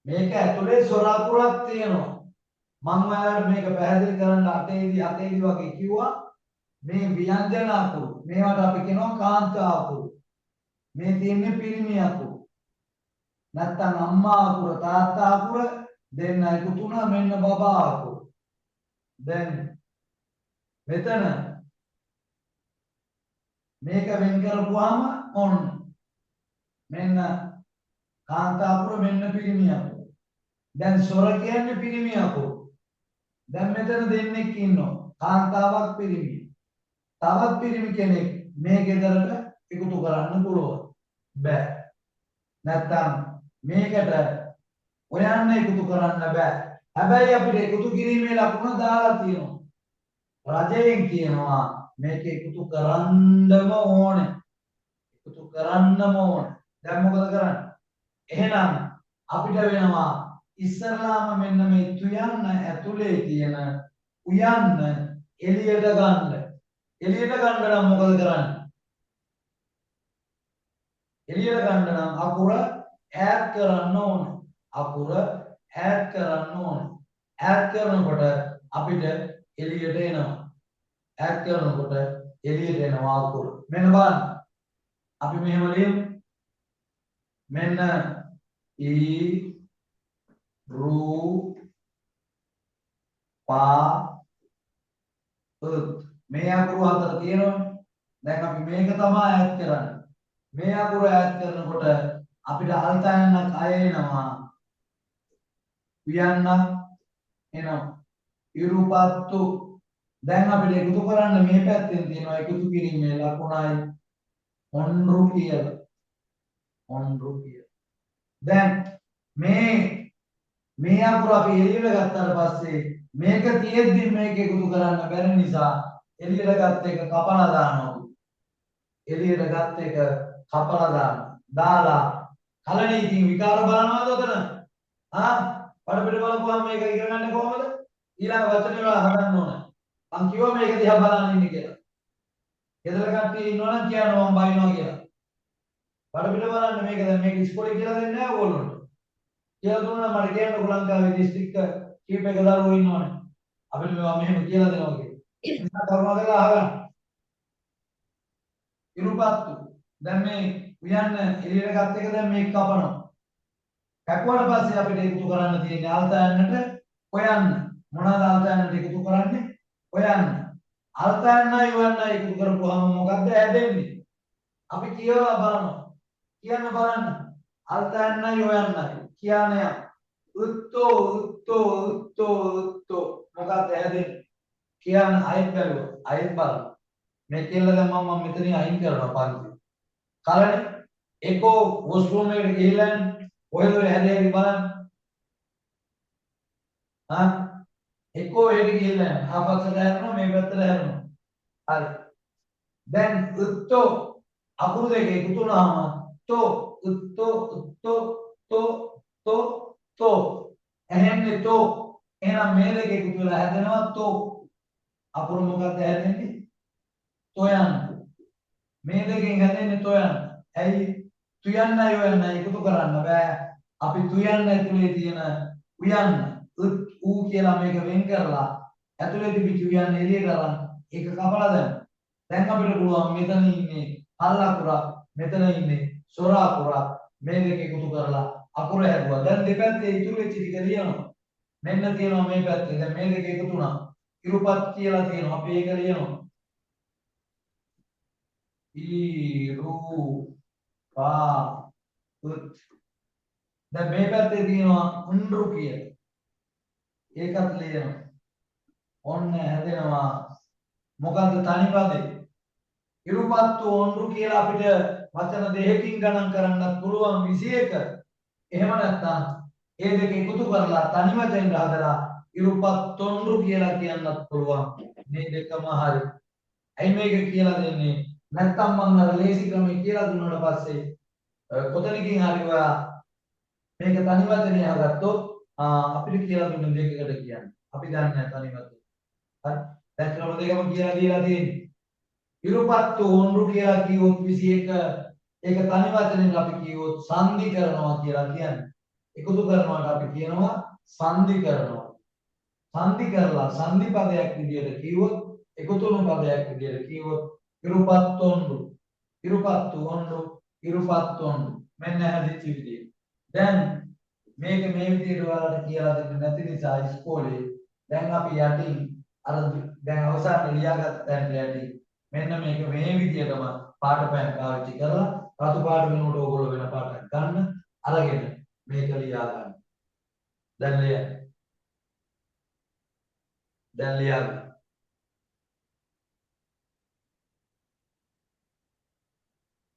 මේක ඇතුලේ සොරාකුරක් තියෙනවා. මං ඔයාලට මේක පැහැදිලි කරන්න අතේදී වගේ කිව්වා. මේ ව්‍යංජන අකුරු මේවට අපි කියනවා කාන්තා අකුරු. මේ තියෙන්නේ පිරිමි අකුරු. නැත්තම් අම්මා අකුර තාත්තා අකුර දෙන්න එකතු වුණා මෙන්න බබා අකුර. දැන් මෙතන මේක වෙන් කරපුවාම ඔන්න මෙන්න කාන්තා අකුර මෙන්න පිරිමි අකුර. දැන් සොර කියන්නේ පිරිමි අකුර. දැන් මෙතන දෙන්නෙක් ඉන්නවා කාන්තාවක් පිරිමි. තවත් පිරිමි කෙනෙක් මේ ගෙදරට එකතු කරන්න පුළුවන්. බෑ. නැත්තම් මේකට ඔයන්න එකතු කරන්න බෑ. හැබැයි අපිට එකතු කිරීමේ ලකුණ දාලා තියෙනවා. රජයෙන් කියනවා මේක එකතු කරන්නම ඕනේ. එකතු කරන්නම ඕනේ. දැන් මොකද කරන්නේ? එහෙනම් අපිට වෙනවා ඉස්සරලාම මෙන්න මේ තුයන්න ඇතුලේ තියෙන උයන්න එළියට ගන්න. එළියට ගන්න නම් මොකද කරන්නේ? එළියට ගන්න නම් අකුර ඈඩ් කරන්න ඕනේ. අකුර ඈඩ් කරන්න ඕනේ. ඈඩ් කරනකොට අපිට එළියට එනවා. ඈඩ් කරනකොට එළියට එනවා අකුර. මෙන්න බලන්න. අපි මෙහෙම ලියමු. මෙන්න ඊ රු පා උත් මේ අකුරු හතර තියෙනවනේ. දැන් අපි මේක තමයි ඈඩ් කරන්නේ. මේ අකුර ඈඩ් කරනකොට අපිට අල්තයන්ක් අය එනවා. වියන්නක් එනවා. ඉරුපත්තු දැන් අපිට එකතු කරන්න මේ පැත්තෙන් තියෙනවා එකතු කිරීමේ ලකුණයි ඔන්රු කියලා. ඔන්රු කියලා. දැන් මේ අකුර අපි එළියට ගත්තාට පස්සේ මේක තියෙද්දි මේක එකතු කරන්න බැරි නිසා එළියට ගත්ත එක කපලා දානවා. එළියට ගත්ත එක කපලා දාලා කලණේ ඉතින් විකාර බලනවාද උතන? පඩපිට බලපුවාම මේක ඉගෙන ගන්න කොහොමද? ඊළඟ වචනේ වල හදන්න ඕන. මං කිව්වා මේක දිහා බලන්න ඉන්න කියලා. ගෙදර කට්ටිය ඉන්නවනම් කියනවා මම බයිනවා කියලා. පඩපිට බලන්න මේක දැන් මේක ඉස්කෝලේ කියලා දෙන්නේ නැහැ ඕගොල්ලන්ට. කියලා දුන්නා මට කියන්නකො ලංකාවේ දිස්ත්‍රික්ක කීපයක දරුවෝ ඉන්නවනේ. අපිට මේවා මෙහෙම කියලා දෙනවා කියලා. නිසා කරුණාකරලා අහගන්න. ඉරුපත්තු දැන් මේ උයන්න එළියට ගත්ත එක දැන් මේක කපනවා. කැපුවාට පස්සේ අපිට එකතු කරන්න තියෙන්නේ අල්තයන්නට ඔයන්න. මොනවාද අල්තයන්නට එකතු කරන්නේ? ඔයන්න. අල්තයන්නයි ඔයන්නයි එකතු කරපුවාම මොකද්ද හැදෙන්නේ? අපි කියවලා බලනවා. කියන්න බලන්න. අල්තයන්නයි ඔයන්නයි. කියන්නේ උත්තෝ මොකක්ද හැදෙන්නේ? කියන්න අයින් බැලුවා. අයින් බලන්න. මේ කියලා දැන් මම මෙතනින් අයින් කරනවා පන්ති. කලනේ එකෝ වොස්රූම් එකට ගිහිල්ලා කොහෙද හැදෙන්නේ බලන්න. එකෝ එකට ගිහිල්ලා ආපස්සට හැරෙනවා මේ පැත්තට හැරෙනවා. හරි. දැන් උත්තෝ අකුරු දෙක එකතු වුණාම තෝ එහෙන්නේ තෝ එහෙනම් මේ දෙක එකතු වෙලා හැදෙනවා තෝ අකුරු මොකක්ද හැදෙන්නේ? තොයන්. මේ දෙකෙන් හැදෙන්නේ තොයන්. ඇයි? තුයන්නයි ඔයන්නයි එකතු කරන්න බෑ. අපි තුයන්න ඇතුලේ තියෙන උයන්න ඌ කියලා මේක වෙන් කරලා ඇතුලේ තිබිච්ච උයන්න එළියට අරන් ඒක කපලා දැම්මා. දැන් අපිට පුළුවන් මෙතන ඉන්නේ අල් අකුරක් මෙතන ඉන්නේ සොර අකුරක් මේ දෙක එකතු කරලා අකුර හැදුවා. දැන් දෙපැත්තේ ඉතුරු වෙච්ච ටික ලියනවා. මෙන්න තියෙනවා මේ පැත්තේ. දැන් මේ දෙක එකතු වුණා. ඉරුපත් කියලා තියෙනවා. අපි ඒක ලියනවා. ඉරුපත්. දැන් මේ පැත්තේ තියෙනවා උන්රු කියලා. ඒකත් ලියනවා. ඔන්න හැදෙනවා මොකද්ද තනි පදේ? ඉරුපත්තු ඔන්රු කියලා අපිට වචන දෙකකින් ගණන් කරන්නත් පුළුවන් 21. එහෙම නැත්නම් ඒ දෙක එකතු කරලා තනි වචෙන් හදලා ඉරුපත් ඔන්රු කියලා කියන්නත් පුළුවන්. මේ දෙකම හරි. ඇයි මේක කියලා දෙන්නේ? නැත්නම් මම අර ලේසි ක්‍රමයේ කියලා දුන්නාට පස්සේ කොතනකින් හරි ඔයා මේක තනි වචනේ හදගත්තොත් අපිට කියලා දුන්න දෙකකට කියන්නේ. අපි දන්නේ නැහැ තනි වචනේ. හරි. දැන් ක්‍රම දෙකම කියලා දීලා තියෙන්නේ. ඉරුපත්තු ඔන්රු කියලා කිව්වොත් 21 ඒක තනි වචනෙන් අපි කිව්වොත් සංදි කරනවා කියලා කියන්නේ. එකතු කරනවාට අපි කියනවා සංදි කරනවා. සංදි කරලා සංදි පදයක් විදියට කිව්වොත් එකතුණු පදයක් විදියට කිව්වොත් ඉරුපත් ඔන්රු. ඉරුපත්තු ඔන්රු ඉරුපත් ඔන්රු. මෙන්න හැදිච්ච විදිය. දැන් මේක මේ විදියට ඔයාලට කියලා දෙන්න නැති නිසා ඉස්කෝලේ දැන් අපි යටින් අර දැන් අවසානයේ ලියාගත්ත තැනට යටින් මෙන්න මේක මේ විදියටම පාට පෑන් පාවිච්චි කරලා රතු පාට වෙනකොට ඕගොල්ලෝ වෙන පාටක් ගන්න අරගෙන මේක ලියා ගන්න. දැන් ලියා ගන්න.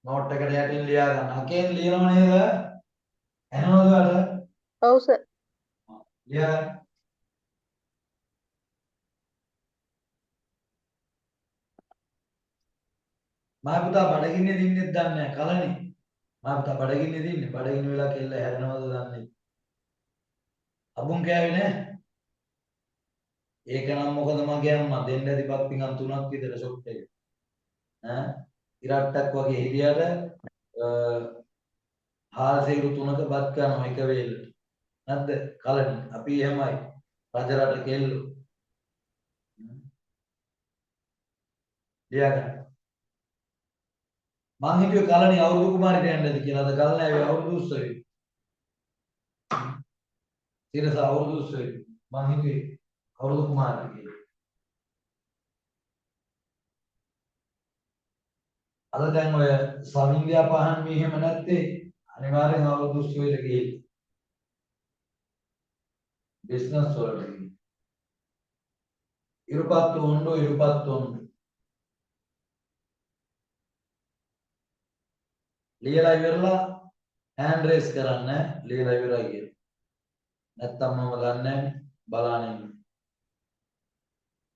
නෝට් එකට යටින් ලියා ගන්න. අකෙන් ලියනව නේද? එනවද ඔයාලට? ඔව් සර්. ලියා ගන්න. මා පුතා බඩගින්නේ දින්නෙත් දන්නේ නැහැ කලනේ. මා පුතා බඩගින්නේ දින්නේ. බඩගින්න වෙලා කෙල්ල හැරෙනවද දන්නේ නැහැ. අබුන් කෑවේ නැහැ. ඒක නම් මොකද මගේ අම්මා දෙන්න ඇතිපත් පිඟන් 3ක් විතර ෂොට් එක. ඈ ඉරට්ටක් වගේ හිරියට හාල්සේරු 3ක බත් ගන්නවා එක වේලට. නැද්ද? කලනේ. අපි එහෙමයි. රජරට කෙල්ලෝ. ලියා ගන්න. මං හිතුවේ කලණි අවුරුදු කුමාරිට යන්නද කියලා. අද කල්නෑවේ අවුරුදු උත්සවේ. සිරස අවුරුදු උත්සවේ. මං හිතුවේ අවුරුදු කුමාරිට කියලා. අද දැන් ඔය සමින්දියා පහන් මෙහෙම නැත්තේ අනිවාර්යෙන් අවුරුදු උත්සවයට ගිහින්. බිස්නස් වලට ගිහින්. ඉරුපත් උණ්ඩෝ ඉරුපත් උණ්ඩෝ. ලියලා ඉවරලා හෑන්ඩ් රේස් කරන්න ලියලා ඉවරයි කියලා. නැත්තම් මම දන්නේ බලන්න ඉන්න.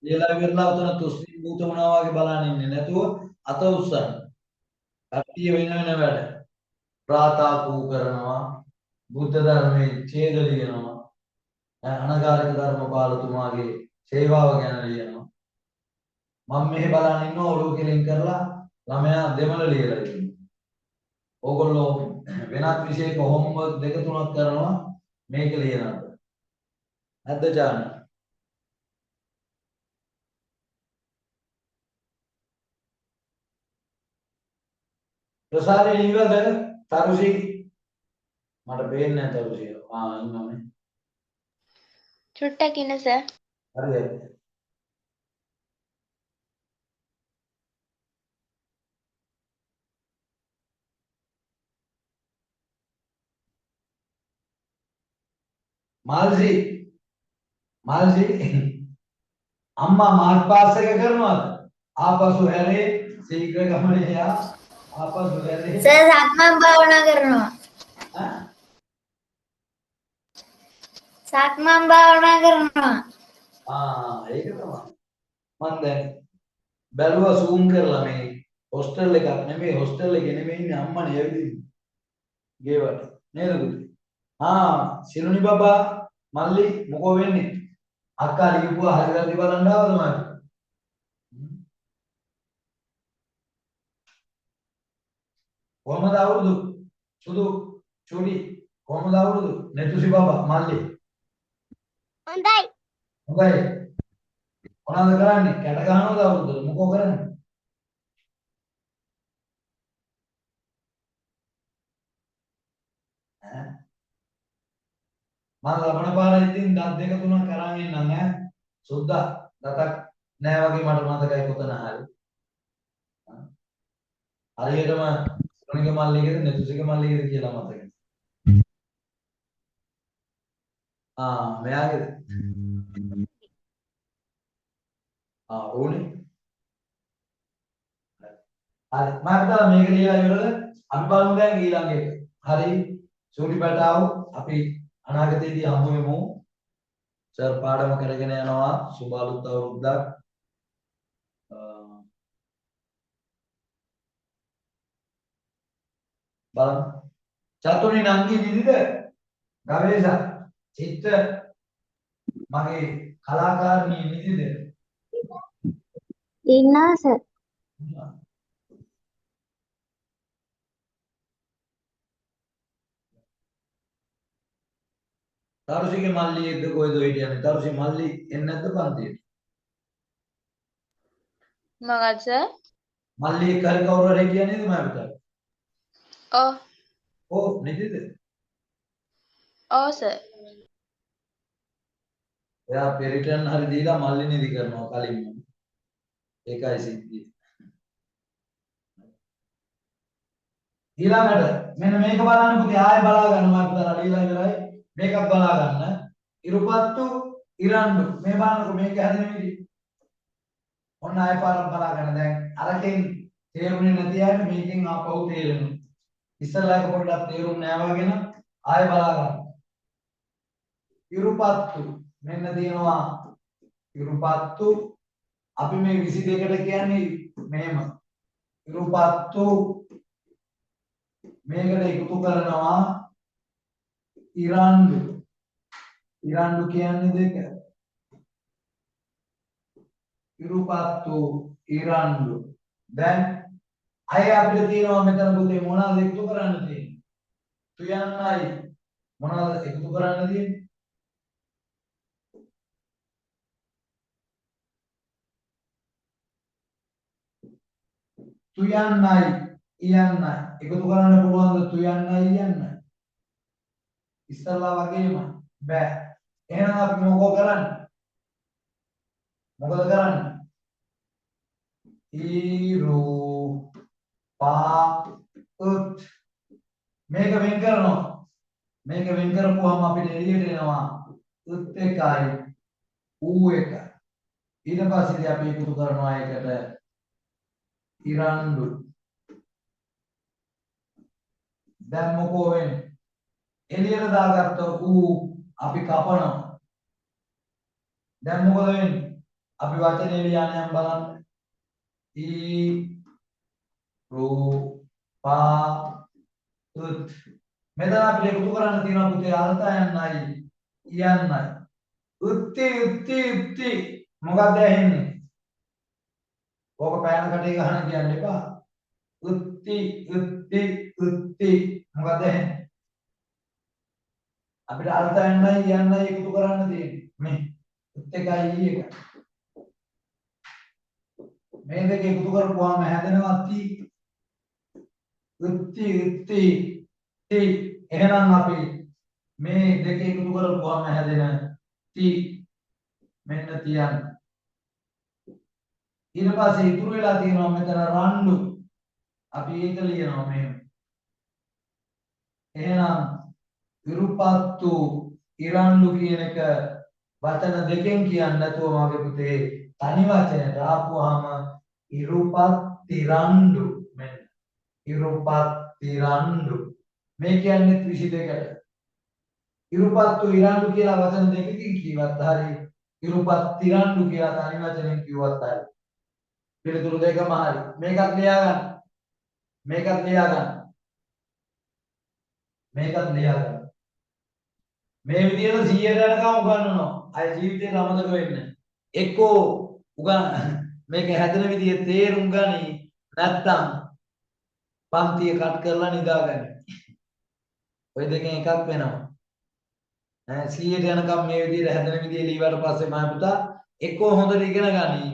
ලියලා ඉවරලා උතන තුස්සින් භූත මොනවා වගේ බලන්න ඉන්නේ නැතුව අත උස්සන්න. කට්ටිය වෙන වෙන වැඩ. ප්‍රාතා පූ කරනවා, බුද්ධ ධර්මයේ ඡේද ලියනවා, අනගාരിക ධර්මපාලතුමාගේ සේවාව ගැන ලියනවා. මම මෙහෙ බලන්න ඉන්නවා ඔළුව කෙලින් කරලා ළමයා දෙමළ ලියලා ඉන්නවා. ඕගොල්ලෝ වෙනත් විෂයක හෝම්වර්ක් දෙක තුනක් කරනවා මේක ලියනකොට. නැද්ද ජාන? ප්‍රසාරේ ඉවද තරුසි මට පේන්නේ නැහැ තරුසි. ඉන්නවනේ. චුට්ටක් ඉන්න සර්. හරිද? මාල්සි අම්මා මාර්ක් පාස් එක කරනවද? ආපසු හැරේ සීඝ්‍ර ගමනේ යා ආපසු හැරේ සර් සක්මන් භාවනා කරනවා. සක්මන් භාවනා කරනවා. ඒක තමයි. මම දැන් බැලුවා zoom කරලා මේ හොස්ටල් එකක් නෙමෙයි හොස්ටල් එකේ නෙමෙයි ඉන්නේ අම්මනේ ඇවිදින්නේ. ගේවට නේද පුතේ? සිනුනි බබා මල්ලි මොකෝ වෙන්නේ? අක්කා ලියපුවා හරි වැරදි බලන්න ආවද මට? කොහමද අවුරුදු? සුදු චුඩි කොහමද අවුරුදු? නෙතුසි බබා මල්ලි. හොඳයි. හොඳයි. මොනවද කරන්නේ? කැට ගන්නවද අවුරුද්දට? මොකෝ කරන්නේ? මම ලබන පාර ඉතින් දත් දෙක තුනක් කරන් ඉන්නම් ඈ සුද්දා දතක් නෑ වගේ මට මතකයි කොතන හරි හරියටම ක්‍රොනික මල්ලිගේද නෙතුසික මල්ලිගේද කියලා මතකයි මෙයාගේද ඕනේ හරි මම හිතලා මේක ලියලා ඉවරද අපි බලමු දැන් ඊළඟ එක හරි සූටි පැටාව අපි අනාගතයේදී හමු වෙමු සර් පාඩම කරගෙන යනවා සුබ අලුත් අවුරුද්දක් බලන්න චතුරි නංගි නිදිද ගවේෂ චිත්ත මගේ කලාකාරණිය නිදිද ඉන්නවා සර්. තරුසිගේ මල්ලි එක්ක කොයිද හිටියන්නේ තරුසි මල්ලි එන්නේ නැද්ද පන්තියට මොකක්ද සර්? මල්ලි එක්ක හරි කවුරු හරි හිටියා නේද මම පුතා ඔව් නිදිද ඔව් සර්. එයා පෙරිටන් හරි දීලා මල්ලි නිදි කරනවා කලින්ම ඒකයි සිද්ධිය ඊළඟට මෙන්න මේක බලන්න පුතේ ආයෙ බලා ගන්න මම පුතාලා লীලා ඉවරයි මේකත් බලා ගන්න ඉරුපත්තු ඉරණ්ඩු මේ බලන්නකො මේක හැදෙන විදිහ ඔන්න ආයෙ පාරක් බලා ගන්න දැන් අරකින් තේරුනේ නැති අයට මේකෙන් ආපහු තේරෙනවා ඉස්සරලා එක පොඩ්ඩක් තේරුම් නෑ වගේ නම් ආයෙ බලා ගන්න ඉරුපත්තු මෙන්න තියෙනවා ඉරුපත්තු අපි මේ 22ට කියන්නේ මෙහෙම ඉරුපත්තු මේකට එකතු කරනවා ඉරණ්ඩු ඉරණ්ඩු කියන්නේ දෙක ඉරුපත්තු ඉරණ්ඩු දැන් අය අපිට තියෙනවා මෙතන පුතේ මොනවද එකතු කරන්න තියෙන්නේ තුයන්නයි මොනවද එකතු කරන්න තියෙන්නේ තුයන්නයි ඉයන්නයි එකතු කරන්න පුළුවන්ද තුයන්නයි ඉයන්නයි ඉස්සල්ලා වගේම බෑ එහෙනම් අපි මොකෝ කරන්නේ මොකද කරන්නේ ඊරු පා උත් මේක වෙන් කරනවා මේක වෙන් කරපුවාම අපිට එළියට එනවා උත් එකයි ඌ එකයි ඊට පස්සේ අපි එකතු කරනවා ඒකට ඉරණ්ඩු දැන් මොකෝ වෙන්නේ එළියට දාගත්ත ඌ අපි කපනවා දැන් මොකද වෙන්නේ අපි වචනේ ලියන්න බලන්න ඊ රූ පා උත් මෙතන අපිට එකතු කරන්න තියෙනවා පුතේ අර්ථයන්යි යන්නයි උත්ති උත්ති උත්ති මොකක්ද ඇහෙන්නේ ඕක පෑන කටේ ගහන කියන්න එපා උත්ති උත්ති උත්ති මොකක්ද ඇහෙන්නේ අපිට අර්ථයන්යි යන්නයි එකතු කරන්න තියෙන්නේ මේ උත් එකයි ඊ එකයි මේ දෙක එකතු කරපුවාම හැදෙනවා ති උත්ති උත්ති ති එහෙනම් අපි මේ දෙක එකතු කරපුවාම හැදෙන ති මෙන්න තියන්න ඊට පස්සේ ඉතුරු වෙලා තියෙනවා මෙතන රණ්ඩු අපි ඒක ලියනවා මෙහෙම එහෙනම් විරුපත්තු ඉරණ්ඩු කියන එක වචන දෙකෙන් කියන්නේ නැතුව මගේ පුතේ තනි වචනයට ආපුවාම ඉරුපත්තිරණ්ඩු මෙන්න ඉරුපත්තිරණ්ඩු මේ කියන්නේ 22කට ඉරුපත්තු ඉරණ්ඩු කියලා වචන දෙකකින් කියවත් හරි ඉරුපත්තිරණ්ඩු කියලා තනි වචනෙන් කිව්වත් හරි පිළිතුරු දෙකම හරි මේකත් ලියා ගන්න මේකත් ලියා ගන්න මේකත් ලියා ගන්න මේ විදිහට 100ට යනකම් උගන්වනවා අය ජීවිතේ අමතක වෙන්නේ එක්කෝ මේක හැදෙන විදිය තේරුම් ගනි නැත්තම් පන්තිය කට් කරලා නිදාගන්න. ඔය දෙකෙන් එකක් වෙනවා. 100ට යනකම් මේ විදියට හැදෙන විදිය ලීවට පස්සේ මම පුතා එක්කෝ හොඳට ඉගෙන ගනි.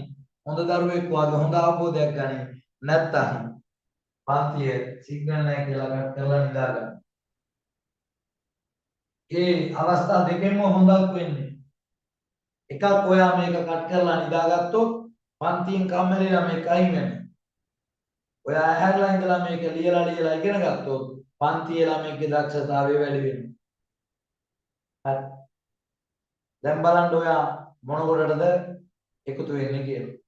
හොඳ දරුවෙක් වගේ හොඳ අවබෝධයක් ගනි. නැත්තම් පන්තිය සිග්නල් නැහැ කියලා කට් කරලා නිදාගන්න. ඒ අවස්ථා දෙකෙන්ම හොඳක් වෙන්නේ. එකක් ඔයා මේක කට් කරලා නිදාගත්තොත් පන්තියෙන් කම්මැලිලා මේක අයින් වෙනවා. ඔයා ඇහැරලා ඉඳලා මේක ලියලා ඉගෙන ගත්තොත් පන්තියේ ළමයිගේ දක්ෂතාවය වැඩි වෙනවා. හරි. දැන් බලන්න ඔයා මොන කොටටද එකතු වෙන්නේ කියලා.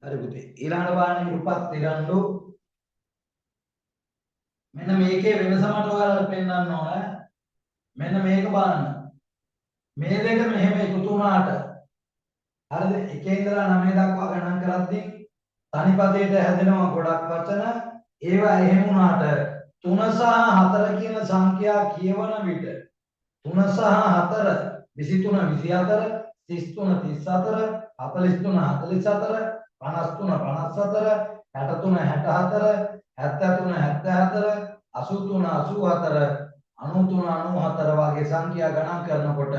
හරි පුතේ. ඊළඟට බලන්න ඉරුපත් ඉරණ්ඩු. මෙන්න මේකේ වෙනස මට ඔයාලට පෙන්වන්න ඕන. මෙන්න මේක බලන්න. මේ දෙක මෙහෙම එකතු වුණාට හරිද? 1 ඉඳලා 9 දක්වා ගණන් කරද්දී තනි පදයට හැදෙනවා ගොඩක් වචන. ඒවා එහෙම වුණාට 3 සහ 4 කියන සංඛ්‍යා කියවන විට 3 සහ 4 23 24 33 34 43 44 53 54 63 64 73 74 83 84 93 94 වගේ සංඛ්‍යා ගණන් කරනකොට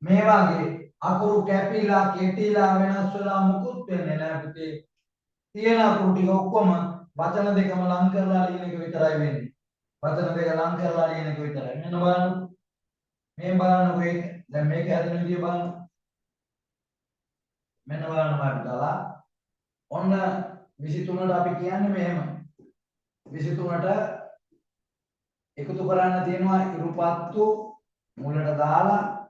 මේ වගේ අකුරු කැපිලා කෙටිලා වෙනස් වෙලා මුකුත් වෙන්නේ නැහැ පුතේ. තියෙන අකුරු ටික ඔක්කොම වචන දෙකම ලං කරලා ලියන එක විතරයි වෙන්නේ. වචන දෙක ලං කරලා ලියන එක විතරයි. මෙන්න බලන්න. මේ බලන්නකො ඒක. දැන් මේක හැදෙන විදිය බලන්න. මෙන්න බලන්න මාර්ගලා. ඔන්න 23ට අපි කියන්නේ මෙහෙම. 23ට එකතු කරන්න තියෙනවා ඉරුපත්තු මුලට දාලා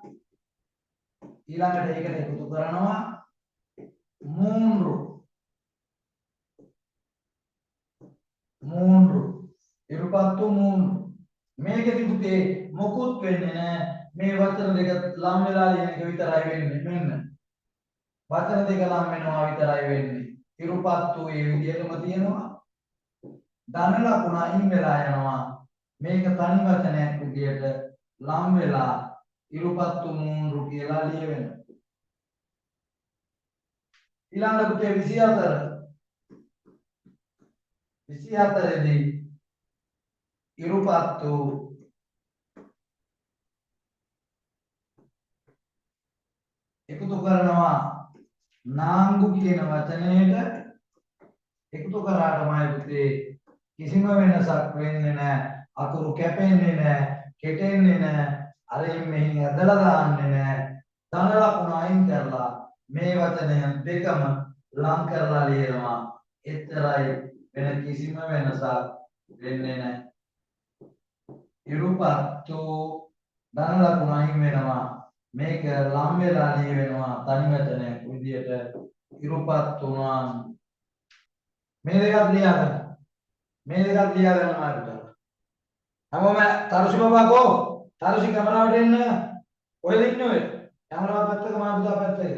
ඊළඟට ඒකට එකතු කරනවා मूंड्रू इरुपत्तु मूंड्रू මේකෙදි පුතේ මොකුත් වෙන්නේ නැහැ මේ වචන දෙක ලම් වෙලා ලියන එක විතරයි වෙන්නේ මෙන්න වචන දෙක ලම් වෙනවා විතරයි වෙන්නේ ඉරුපත්තු ඒ විදිහටම තියෙනවා ධන ලකුණ අයින් වෙලා යනවා මේක තනි වචනයක් විදිහට ලම් වෙලා ඉරුපත්තු मूंड्रू කියලා ලියවෙනවා ඊළඟ පුතේ 24 දී ඉරුපත්තු එකතු කරනවා නාංගු කියන වචනයට එකතු කරාටමයි පුතේ කිසිම වෙනසක් වෙන්නේ නැහැ අකුරු කැපෙන්නේ නැහැ කෙටෙන්නේ නැහැ අරින් මෙහින් ඇදලා දාන්නේ නැහැ ධන ලකුණ අයින් කරලා මේ වචනයන් දෙකම ලං කරලා ලියනවා එතරයි වෙන කිසිම වෙනසක් වෙන්නේ නැහැ ඉරුපත්තු ධන ලකුණ අයින් වෙනවා මේක ලම් වෙලා ලියවෙනවා තනි වචනයක් විදියට ඉරුපත්තු නම් මේ දෙකත් ලියා ගන්න මාර්ගය හැමෝම තරුසි බබාකෝ තරුසි කැමරාවට එන්න ඔයද ඉන්නේ ඔය කැමරාව පැත්තක මා පුතා පැත්තක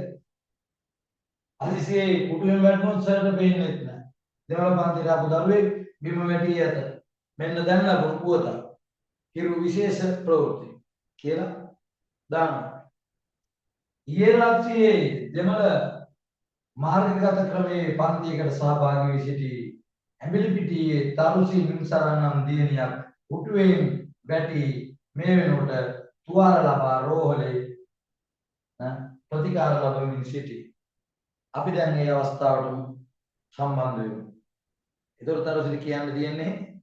අලිසියේ කුටුවෙන් වැටුනොත් සර්ට පේන්නේ නැහැ දෙවල පන්තිට ආපු දරුවෙක් බිම වැටී ඇත මෙන්න දැන් ලැබුණු පුවත කිරු විශේෂ ප්‍රවෘත්ති කියලා දානවා ඊයේ රාත්‍රියේ දෙමළ මාර්ගගත ක්‍රමයේ පන්තියකට සහභාගී වී සිටි ඇඹිලිපිටියේ තරුසි මින්සරනම් දියණියක් කුටුවෙන් වැටි මේ වෙනකොට තුවාල ලබා රෝහලේ ප්‍රතිකාර ලැබමින් සිටි අපි දැන් මේ අවස්ථාවට සම්බන්ධ වෙමු. ඒතර තරුසිට කියන්න තියෙන්නේ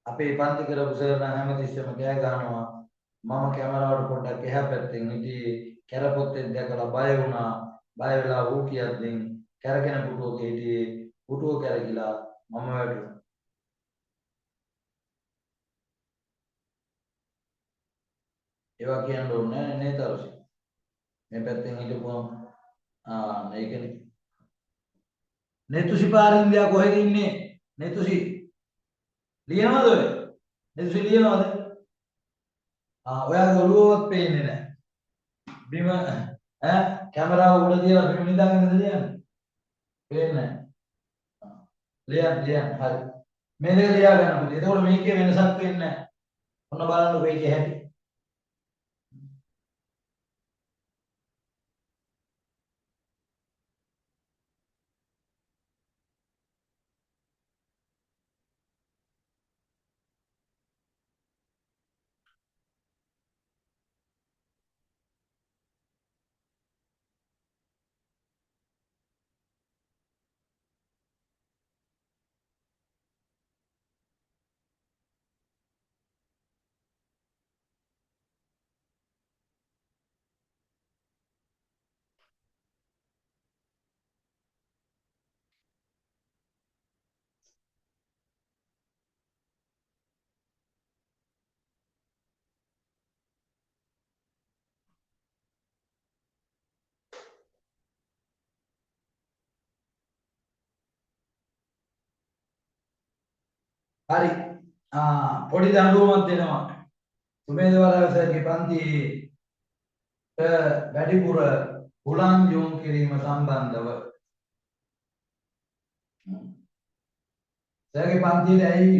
අපේ පන්ති කරපු සර් නම් හැමතිස්සෙම කෑ ගහනවා මම කැමරාවට පොඩ්ඩක් එහා පැත්තෙන් හිටියේ කැරපොත්තෙන් දැකලා බය වුණා බය වෙලා ඌ කියද්දී කැරගෙන පුටුවක හිටියේ පුටුව කැරකිලා මම වැටුණා ඒවා කියන්න ඕනේ නේ තරුසි මේ පැත්තෙන් හිටපුවම මේකනේ नेतुसी पारिंदिया කොහෙද ඉන්නේ नेतुसी ලියනවද ඔය नेतुसी ලියනවද ඔයාගේ ඔළුවවත් පේන්නේ නැහැ බිම කැමරාව උඩ තියලා බිම නිදාගෙනද ලියන්නේ පේන්නේ නැහැ ලියන්න හරි මේ දෙක ලියා ගන්න පුතේ එතකොට මේකේ වෙනසක් වෙන්නේ නැහැ ඔන්න බලන්න මේකේ හැටි හරි. පොඩි දඬුවමක් දෙනවා. සුමේධවරසගේ පන්තියට වැඩිපුර හුලං යොමු කිරීම සම්බන්ධව සර්ගේ පන්තියට ඇයි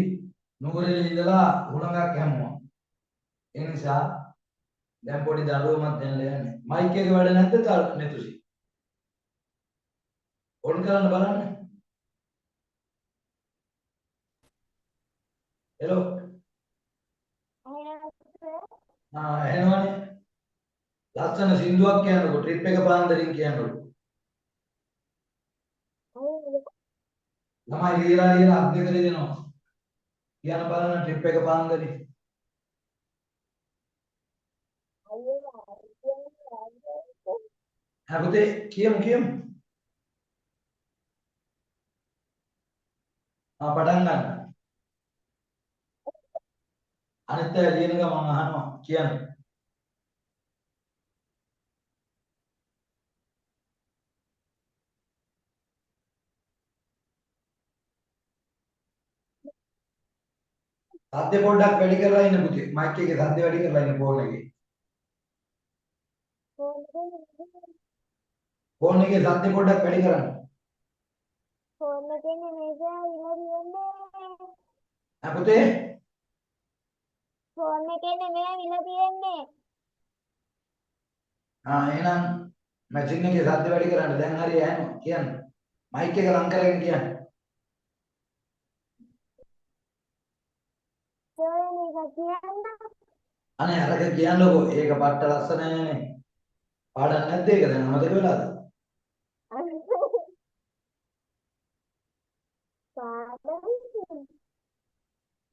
නුගරේ ඉඳලා හුලඟක් හැමුවා. ඒ නිසා දැන් පොඩි දඬුවමක් දෙන්න යන්නේ. මයික් එක වැඩ නැද්ද මෙතුසි? ඔන් කරන්න බලන්න. හෙලෝ. එහෙනවනේ. ලස්සන සින්දුවක් කියන්නකො ට්‍රිප් එක පාන්දරින් කියන්නකො. ළමයි ලියලා අත් දෙක දෙනවා. කියන්න බලන්න ට්‍රිප් එක පාන්දරින්. පුතේ කියමු. පටන් ගන්න. අනිත් අය ලියන ගමන් අහනවා කියන්න. සද්ද පොඩ්ඩක් වැඩි කරලා ඉන්න පුතේ. මයික් එකේ සද්ද වැඩි කරලා ඉන්න ෆෝන් එකේ. ෆෝන් එකේ සද්ද පොඩ්ඩක් වැඩි කරන්න. ෆෝන් එකේ නෙමෙයි ඉන්න පුතේ ෆෝන් එකේ නෙමෙයි ඉන්න තියෙන්නේ. එහෙනම් මැෂින් එකේ සද්ද වැඩි කරන්න. දැන් හරිය ඇහෙනවා කියන්න. මයික් එක ලං කරගෙන කියන්න. අනේ අරක කියන්නකෝ. ඒක පට්ට ලස්සනනේ. පාඩම් නැද්ද ඒක දැන් අමතක වෙලාද?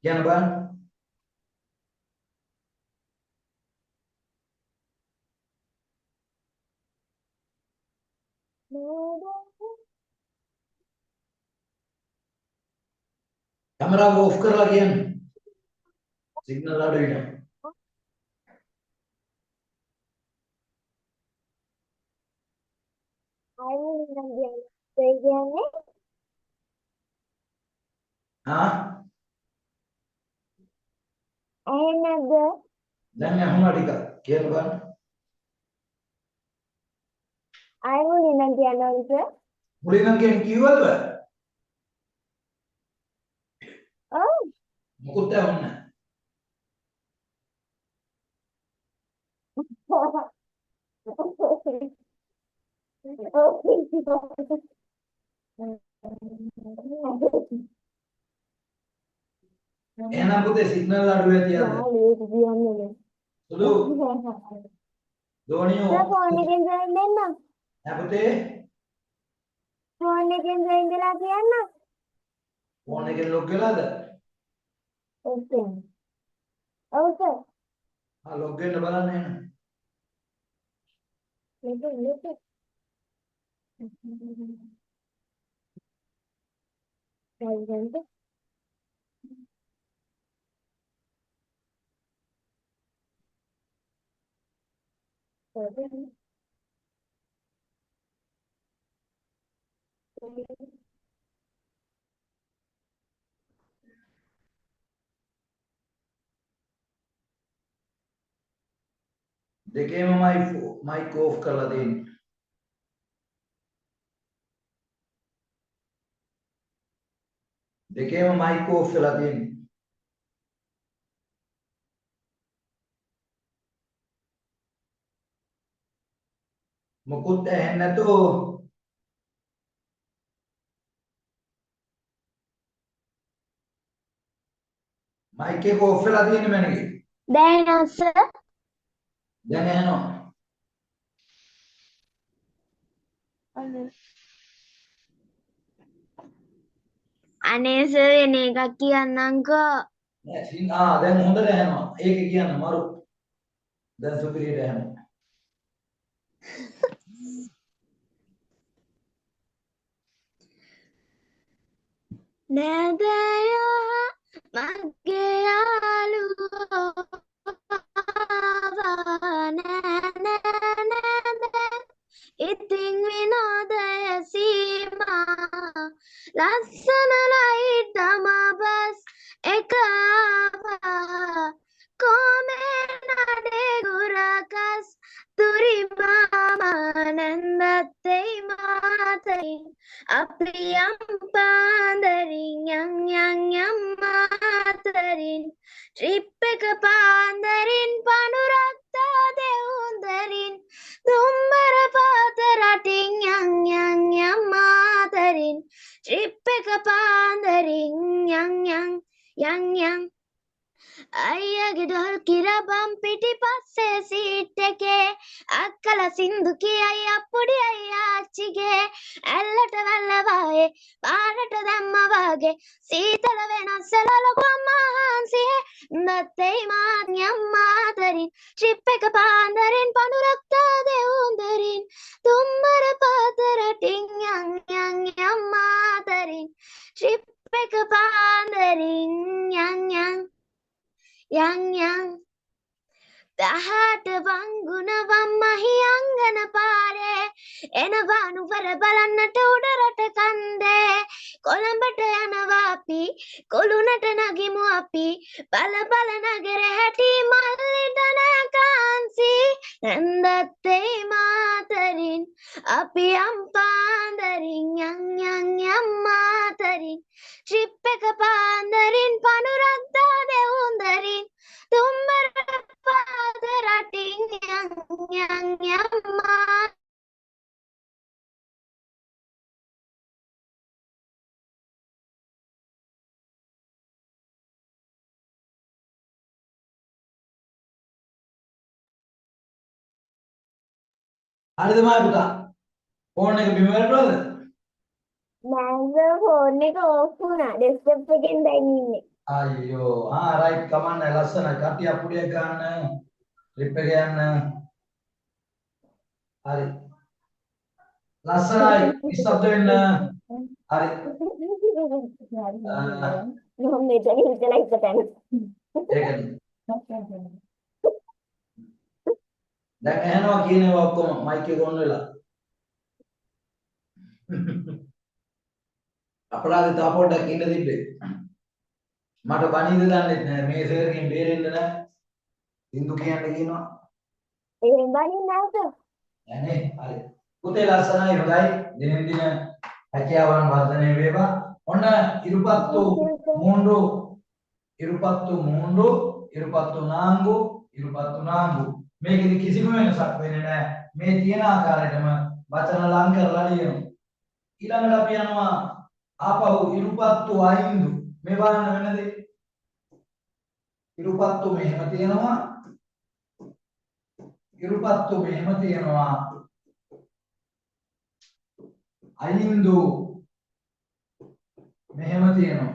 කියන්න බලන්න. කැමරාව ඔෆ් කරලා කියන්න. සිග්නල් අඩුයි නම්. දැන් අහුණා ටික කියන්න බලන්න. මුලින්ම කියන්නේ කිව්වද? ඔව්. මොකුත් ඇහුන්නේ නැහැ. එහෙනම් පුතේ සිග්නල් අඩු වෙතියද? සුදු දෝනියෝ ෆෝන් එකෙන් ජොයින් වෙන්න. පුතේ ෆෝන් එකෙන් ජොයින් වෙලා කියන්න. ෆෝන් එකෙන් ලොග් වෙලාද? ඔව් සර්. ලොග් වෙන්න බලන්න එහෙනම්. දෙකේම මයික් ඕෆ් කරලා දෙන්න. දෙකේම මයික් ඕෆ් වෙලා තියෙන්නේ. මොකුත් ඇහෙන්නේ නැතෝ. මයික් එක ඕෆ් වෙලා තියෙන්නේ මැනගේ. දැන් සර්. දැන් ඇහෙනවා. අනේ සර් එන එකක් කියන්නම්කෝ. දැන් හොඳට ඇහෙනවා. ඒක කියන්න මරු. දැන් සුපිරියට ඇහෙනවා. නෑදෑයෝ මගේ යාළුවෝ නෑ ඉතින් විනෝදය සීමා ලස්සන ලයිට් තමා බස් නන්දත්තේ මාතරින් අප්‍රියම් පාන්දරින් යම් මාතරින් ට්‍රිප් එක පාන්දරින් පනුරක්තා දෙවුන්දරින් දුම්බර පාත රටින් යම් මාතරින් ට්‍රිප් එක පාන්දරින් යම් අයියගේ ඩොල් කිරබම් පිටිපස්සේ සීට් එකේ අක්කල සින්දු කියයි අප්පුඩි අයියාච්චිගේ ඇල්ලට වැල්ල වායේ පාරට දැම්ම වාගේ සීතල වෙනස්සල ලොකු අම්මාහන්සියේ නත්තේ මාත්‍යම් මාතරින් ට්‍රිප් එක පාන්දරින් පඳුරක්තා දෙවුන්දරින් තුම්බර පාත රටින් යම් මාතරින් ට්‍රිප් එක පාන්දරින් යම් දහට වංගුණ වම්මහි අංගන පාරේ එනවා නුවර බලන්නට උඩරට කන්දේ කොළඹට යනවා අපි කොළුණට නගිමු අපි බල බල නගර හැටි මල්ලිට නැකාන්සි නන්දත්තේ මාතරින් අපි අම්පාන්දරින් යම් මාතරින් ට්‍රිප් එක පාන්දරින් පනුරද්දා දෙවුන්දරින් තුම්බර පාද රටින් යම් හරිද මායි පුතා? ෆෝන් එක බිම වැටුණාද? නෑ ෆෝන් එක ඕෆ් වුණා ඩෙස්ක්ටොප් එකෙන් දැන් ඉන්නේ අයියෝ රයිට් කමන්න ලස්සනයි කට්ටිය අපුඩියක් ගන්න ට්‍රිප් එක යන්න හරි ලස්සනයි ඉස්සත් වෙන්න හරි මම මෙතන ඉඳලා ඉස්සතන ඒකනේ දැන් ඇහෙනවා කියනවා ඔක්කොම මයික් එක ඔන් වෙලා අපරාධ තා පොඩ්ඩක් ඉන්න තිබ්බේ මට බණීද දන්නෙත් නෑ මේ සර්ගෙන් බේරෙන්න නෑ සින්දු කියන්න කියනවා එහෙම බණින් නැවත නෑනේ හරි පුතේ ලස්සනයි හොඳයි දිනෙන් දින හැකියාවන් වර්ධනය වේවා ඔන්න ඉරුපත්තු නාංගු මේකෙදි කිසිම වෙනසක් වෙන්නේ නෑ මේ තියෙන ආකාරයටම වචන ලං කරලා ලියනවා ඊළඟට අපි යනවා ආපහු ඉරුපත්තු අයින්දු මේ බලන්න වෙන දේ ඉරුපත්තු මෙහෙම තියෙනවා අයින්දු මෙහෙම තියෙනවා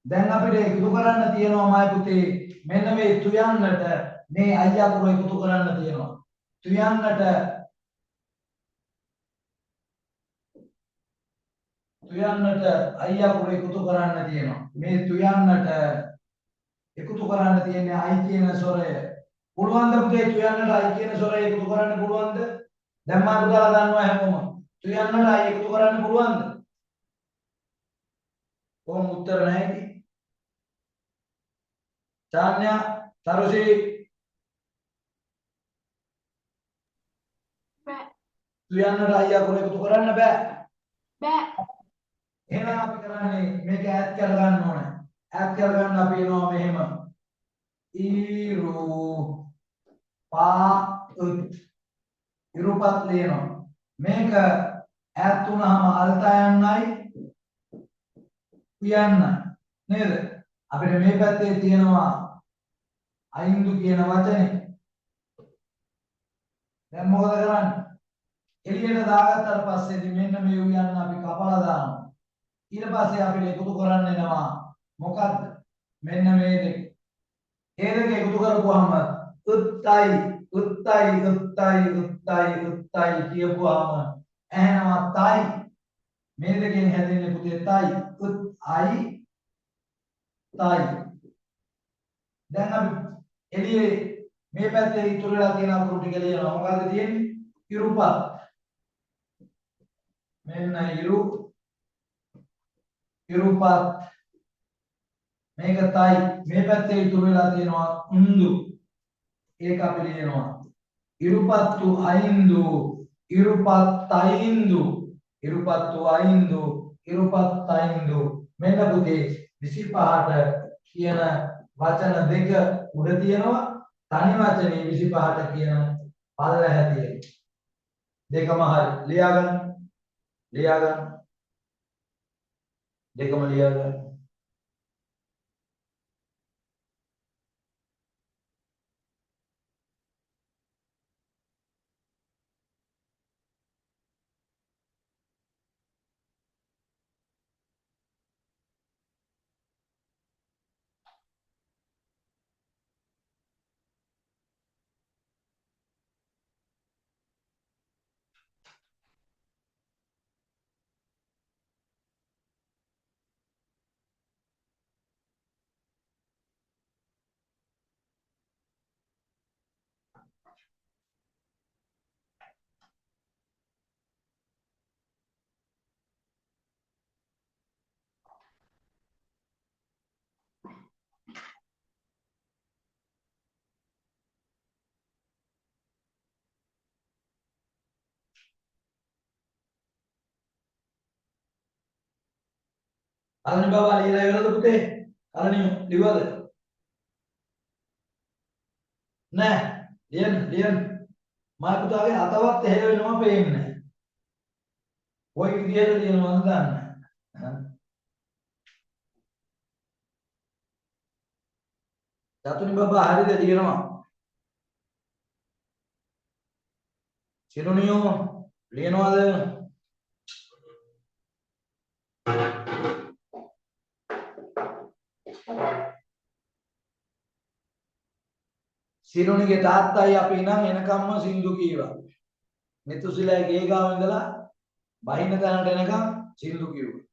දැන් අපිට එකතු කරන්න තියෙනවා මායි පුතේ මෙන්න මේ තුයන්නට මේ අයියා පුර එකතු කරන්න තියෙනවා තුයන්නට අයියා පුර එකතු කරන්න තියෙනවා මේ තුයන්නට එකතු කරන්න තියෙන්නේ අයි කියන ස්වරය පුළුවන් ද පුතේ තුයන්නට අයි කියන ස්වරය එකතු කරන්න පුළුවන්ද දැන් මම පුතාලා දන්නවා හැමෝම තුයන්නට අයි එකතු කරන්න පුළුවන්ද කොහොම උත්තර නැහැ ඉතින් චාන්‍යා තරුසි බෑ තුයන්නට අයියා පුර එකතු කරන්න බෑ බෑ එහෙනම් අපි කරන්නේ මේක ඈඩ් කරගන්න ඕනේ. ඈඩ් කරගන්න අපි එනවා මෙහෙම. ඉරුපත් ලියනවා. මේක ඈඩ් වුණාම අල්තයන්යි කියන්නයි. නේද? අපිට මේ පැත්තේ තියෙනවා අයින්දු කියන වචනේ. දැන් මොකද කරන්නේ? එළියට දාගත්තාට පස්සේදී මෙන්න මේ උයන්න අපි කපලා දානවා. ඊට පස්සේ අපිට එකතු කරන්න එනවා මොකද්ද මෙන්න මේ දෙක ඒ දෙක එකතු කරපුවාම උත්තයි කියපුවාම ඇහෙනවා තයි මේ දෙකෙන් හැදෙන්නේ පුතේ තයි තයි දැන් අපි එළියේ මේ පැත්තේ ඉතුරු වෙලා තියෙන අකුරු ටික ලියනවා මොකද්ද තියෙන්නේ ඉරුපත් මෙන්න ඉරුපත් මේක තයි මේ පැත්තේ ඉතුරු වෙලා තියෙනවා උන්දු ඒක අපි ලියනවා ඉරුපත්තු අයින්දු ඉරුපත්තයින්දු ඉරුපත්තු අයින්දු ඉරුපත්තයින්දු මෙන්න පුතේ 25ට කියන වචන දෙක උඩ තියෙනවා තනි වචනේ 25ට කියන පල්ලෙහ තියෙන දෙකම හරි ලියාගන්න දෙකම ලියාගන්න අලනි බබා ලියලා ඉවරද පුතේ? අලනි ලිව්වද? නෑ ලියන්න මා පුතාගේ අතවත් එහෙල වෙනවා පේන්නේ නැහැ. කොයි විදියට ලියනවද දන්නේ නැහැ. චතුනි බබා හරිද ලියනවා? සිරුනියෝ ලියනවද? සිරුනිගේ තාත්තයි අපි නම් එනකම්ම සින්දු කීවා. මෙතුසිලා ගේ ගාව ඉඳලා බහින තැනට එනකම් සින්දු කිව්වා.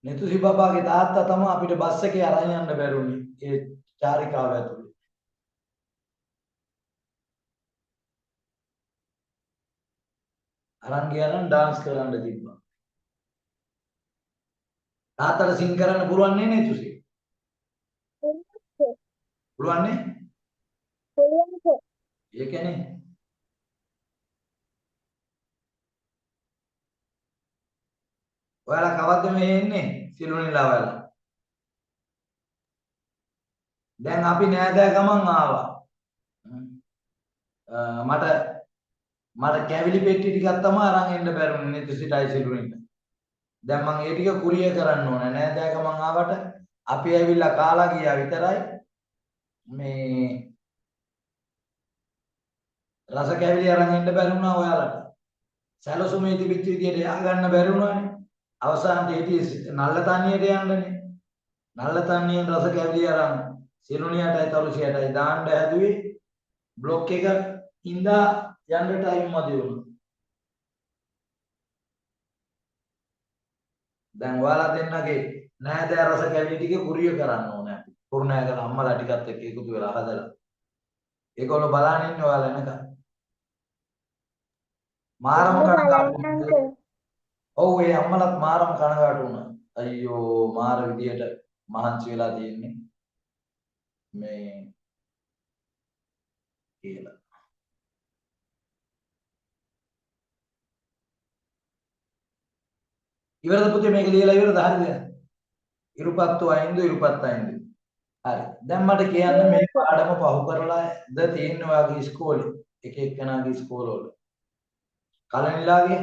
මෙතුසි බබාගේ තාත්තා තමයි අපිට බස් එකේ අරන් යන්න බැරුණේ ඒ චාරිකාව ඇතුලේ. අරන් ගියා නම් ඩාන්ස් කරන්න තිබ්බා. තාත්තට සින් කරන්න පුළුවන් නේ නෙතුසි? පුළුවන් නේ? ඒ කියන්නේ ඔයාලා කවද්ද මේ එන්නේ? සිරුනිලා ඔයාලා. දැන් අපි නෑදෑ ගමන් ආවා. මට කැවිලි පෙට්ටි ටිකක් තමයි අරන් එන්න බැරුනේ නෙතුසිටයි සිරුනිට. දැන් මම ඒ ටික කුරිය කරන්න ඕන නෑදෑ ගමන් ආවට අපි ඇවිල්ලා කාලා ගියා විතරයි. මේ රස කැවිලි අරන් එන්න බැරුණා ඔයාලට. සැලසුමේ තිබිච්ච විදියට යා ගන්න බැරුණානේ. අවසානයේ හිටියේ නල්ල තනියට යන්නනේ. නල්ල තනියෙන් රස කැවිලි අරන් සිරුනියටයි තරුසියටයි දාන්න හැදුවේ බ්ලොක් එක ඉඳා යන්න ටයිම් මදි වුණා. දැන් ඔයාලා දෙන්නගේ නෑදෑ රස කැවිලි ටික කුරිය කරන්න ඕනේ අපි. කුරුණෑගල අම්මලා ටිකත් එක්ක එකතු වෙලා හදලා. ඒගොල්ලෝ බලන් ඉන්නේ ඔයාලා එනකන්. මාරම කනගාටු. ඔව් ඒ අම්මලත් මාරම කනගාටු වුණා. අයියෝ මාර විදියට මහන්සි වෙලා තියෙන්නේ. මේ කියලා. ඉවරද පුතේ මේක ලියලා ඉවරද හරිද? ඉරුපත්තු අයින්දු ඉරුපත් අයින්දු. හරි. දැන් මට කියන්න මේ පාඩම පහු කරලාද තියෙන්නේ ඔයාගේ ඉස්කෝලේ? එක එක්කෙනාගේ ඉස්කෝලවල. කලනිලාගේ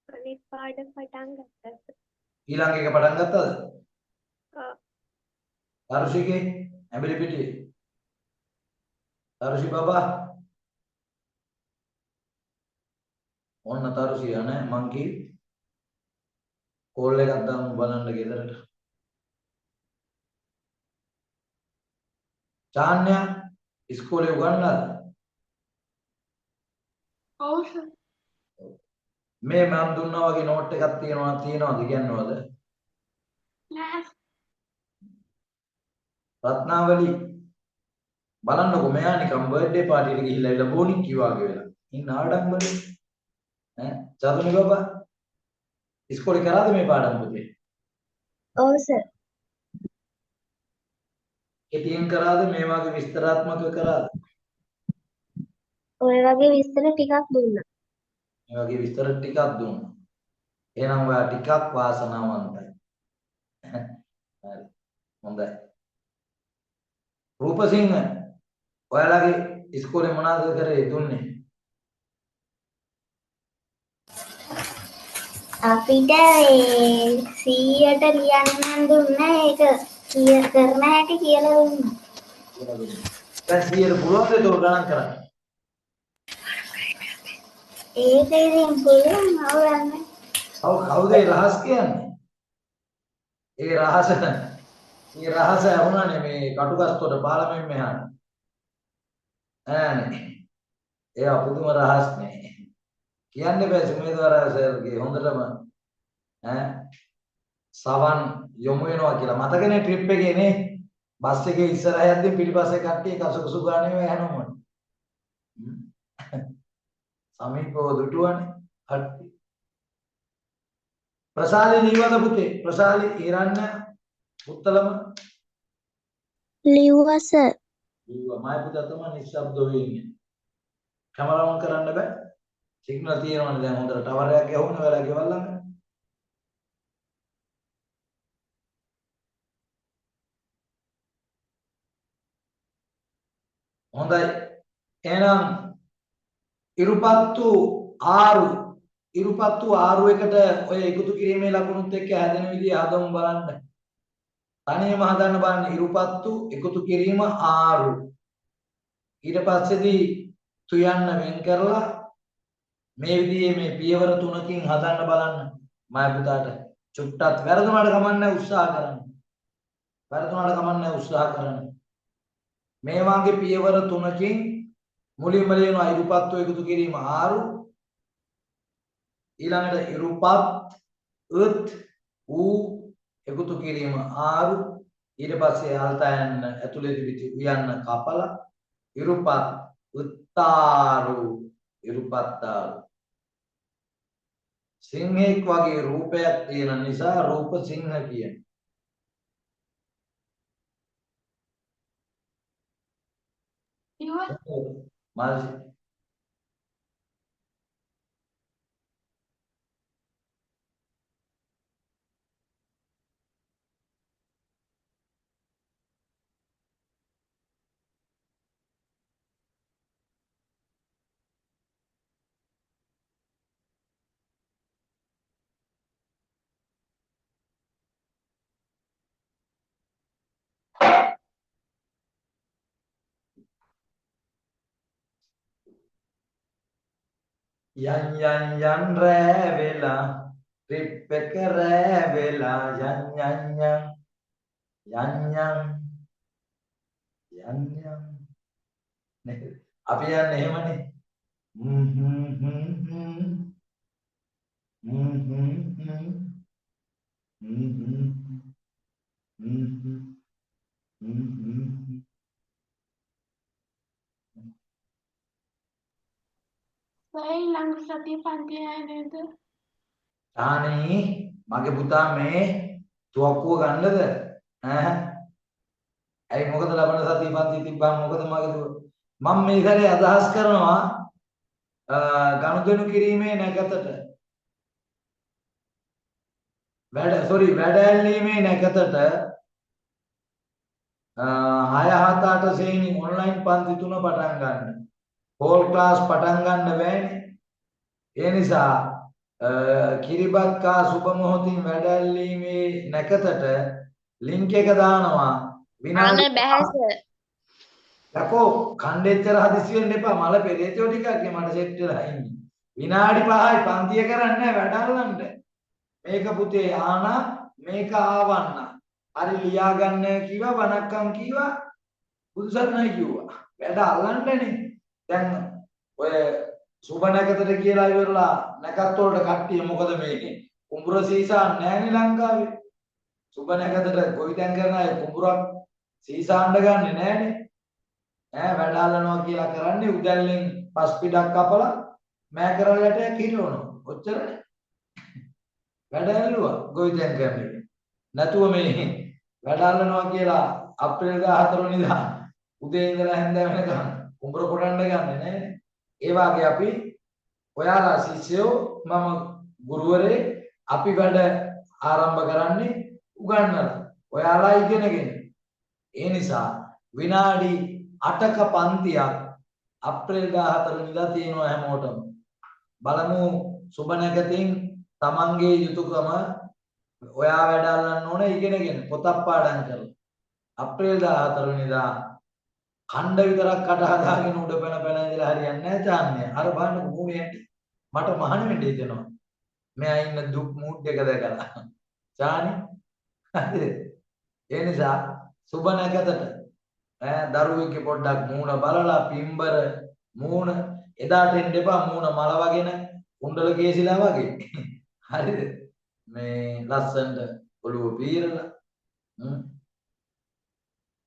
අනිත් පාඩම් පටන් ගත්තා. ඊළඟ එක පටන් ගත්තද? ඔව්. තරුෂිගේ ඇඹිලි පිටියේ. තරුෂි බබා ඔන්න තරුෂි යන්නේ මං කි කෝල් එකක් දාමු බලන්න ගෙදරට. චාන්‍ය ඉස්කෝලේ උගන්වනද? ඔව් සර්. මේ මම දුන්නා වගේ නෝට් එකක් තියෙනවද කියන්නවද? නෑ. රත්නාවලි බලන්නකො මෙයා නිකන් බර්ත්ඩේ පාටි එකට ගිහිල්ලා ඉල බොනික් කිව්වාගේ වෙලා. ඉන්න ආඩම්බරේ. ඈ චතුනි බබා ඉස්කෝලේ කරාද මේ පාඩම් පුතේ? ඔව් සර්. කෙටියෙන් කරාද මේ වගේ විස්තරාත්මකව කරාද? ඔය වගේ විස්තර ටිකක් දුන්නා. මේ වගේ විස්තර ටිකක් දුන්නා. එහෙනම් ඔයා ටිකක් වාසනාවන්තයි. හරි. හොඳයි. රූපසිංහ ඔයාලගේ ඉස්කෝලේ මොනවද කරේ දුන්නේ? අපිට ඒ 100ට ලියන්න දුන්නා ඒක කරන හැටි කියලා දුන්නා. දැන් 100ට පුළුවන්ද ඒක ගණන් කරන්න? ඒක ඉතින් පුළුවන් අවරන්න. කවුද ඒ රහස් කියන්නේ? ඒ රහස වුණානේ මේ කටුගස්තොට පාලමෙන් මෙහාට. ඈනේ. ඒ අපුදුම රහස් නේ. කියන්න බෑ සුමේදවර සර්ගේ හොඳටම සවන් යොමු වෙනවා කියලා. මතකනේ ට්‍රිප් එකේ නේ බස් එකේ ඉස්සරහ යද්දී පිටිපස්සේ කට්ටිය කසුකුසු ගානේ යනවා. සමීපව දුටුවනේ හට්ටි. ප්‍රසාලි නිවද පුතේ? ප්‍රසාලි ඊරන්න උත්තලම ලිව්වා සර්. ඊවා මයි පුතා තමයි නිශ්ශබ්දව ඉන්නේ. කැමරා ඔන් කරන්න බෑ. සිග්නල් තියෙනවනේ දැන් හොඳට ටවර් එකක් ගහුණා වෙලා ගෙවල් ළඟ. හොඳයි. එහෙනම් ඉරුපත්තු 6 එකට ඔය එකතු කිරීමේ ලකුණුත් එක්ක හැදෙන විදිය හදමු බලන්න. තනියම හදන්න බලන්න ඉරුපත්තු එකතු කිරීම 6. ඊට පස්සේදී තුයන්න වෙන් කරලා මේ විදිහේ මේ පියවර 3කින් හදන්න බලන්න. මම පුතාට චුට්ටත් වැරදුනාට කමන්නේ උත්සාහ කරන්න. වැරදුනාට කමන්නේ උත්සාහ කරන්න. මේ වගේ පියවර 3කින් මුලින්ම ලියනවා ඉරුපත්තු එකතු කිරීම 6. ඊළඟට ඉරුපත් එකතු කිරීම 6. ඊට පස්සේ අල්තයන් ඇතුලේ තිබිච්ච උයන්න කපලා ඉරුපත් උත්තාරු ඉරුපත්තාරු සිංහෙක් වගේ රූපයක් තියෙන නිසා රූප සිංහ කියන. ඉවත් මානසි යන් රෑ වෙලා ට්‍රිප් එක රෑ වෙලා යන් නේද? අපි යන්නේ එහෙමනේ. සයි ළඟ සතිය පන්ති නේද? තානි මගේ පුතා මේ තුවක්කුව ගන්නද? ඈ ඇයි මොකද ලබන සතිය පන්ති තිබ්බම මොකද මගේ දුව? මම මේ සැරේ අදහස් කරනවා ගනුදෙනු කිරීමේ නැකතට වැඩ ඇල්ලීමේ නැකතට 6-7-8 ශ්‍රේණි ඔන්ලයින් පන්ති 3 පටන් ගන්න. හෝල් ක්ලාස් පටන් ගන්න බෑනේ. ඒ නිසා කිරිබත් කා සුබ මොහොතින් වැඩ ඇල්ලීමේ නැකතට ලින්ක් එක දානවා. අනේ බෑ සර්. යකෝ කණ්ඩෙච්චර හදිසි වෙන්න එපා. මල පෙරේතෝ ටිකක් මට සෙට් වෙලා ඉන්නේ. විනාඩි 5යි පන්තිය කරන්නේ වැඩ අල්ලන්න. මේක පුතේ ආනා මේක ආවන්න. හරි ලියා ගන්න කිව්වා වණක්කම් කිව්වා බුදුසරණයි කිව්වා. වැඩ අල්ලන්නනේ. දැන් ඔය සුබ නැකතට කියලා ඉවරලා නැකත් වලට කට්ටිය මොකද මේකේ? කුඹුර සීසා නැහැනේ ලංකාවේ. සුබ නැකතට කොයි තැන් කරන අය කුඹුරක් සීසාන්න ගන්නෙ නැහැනේ. වැඩ අල්ලනවා කියලා කරන්නේ උදැල්ලෙන් පස් පිටක් කපලා මෑ කරල් යටයක් හිටවනවා. ඔච්චරනේ. වැඩ ඇල්ලුවා ගොවිතැන් කැමරේ. නැතුව මේ වැඩ අල්ලනවා කියලා අප්‍රේල් 14 වෙනිදා උදේ ඉඳලා හැන්ද වෙනකන් කුඹර කොටන්න ගන්නේ නැහැ. ඒ වාගේ අපි ඔයාලා ශිෂ්‍යයෝ මම ගුරුවරේ අපි වැඩ ආරම්භ කරන්නේ උගන්වලා. ඔයාලා ඉගෙනගෙන. ඒ නිසා විනාඩි 8ක පන්තියක් අප්‍රේල් 14 වෙනිදා තියෙනවා හැමෝටම. බලමු සුබ නැකතින් තමන්ගේ යුතුයකම ඔයා වැඩ අල්ලන්න ඕන ඉගෙනගෙන පොතක් පාඩම් කරලා. අප්‍රේල් 14 වෙනිදා ඛණ්ඩ විතරක් කට හදාගෙන උඩ පැන පැන ඉඳලා හරියන්නේ නැහැ චාන්නේ. අර බලන්න මූණේ මට මහාන වෙන්න හිතෙනවා. මෙයා ඉන්න දුක් මූඩ් එක දැකලා. චානි. හරිද? ඒ නිසා සුබ නැකතට දරුවෙක්ගේ පොඩ්ඩක් මූණ බලලා පිම්බර මූණ එදාට එන්න එපා මූණ මල වගෙන කුණ්ඩල කේසිලා වගේ. හරිද? මේ ලස්සනට ඔළුව පීරලා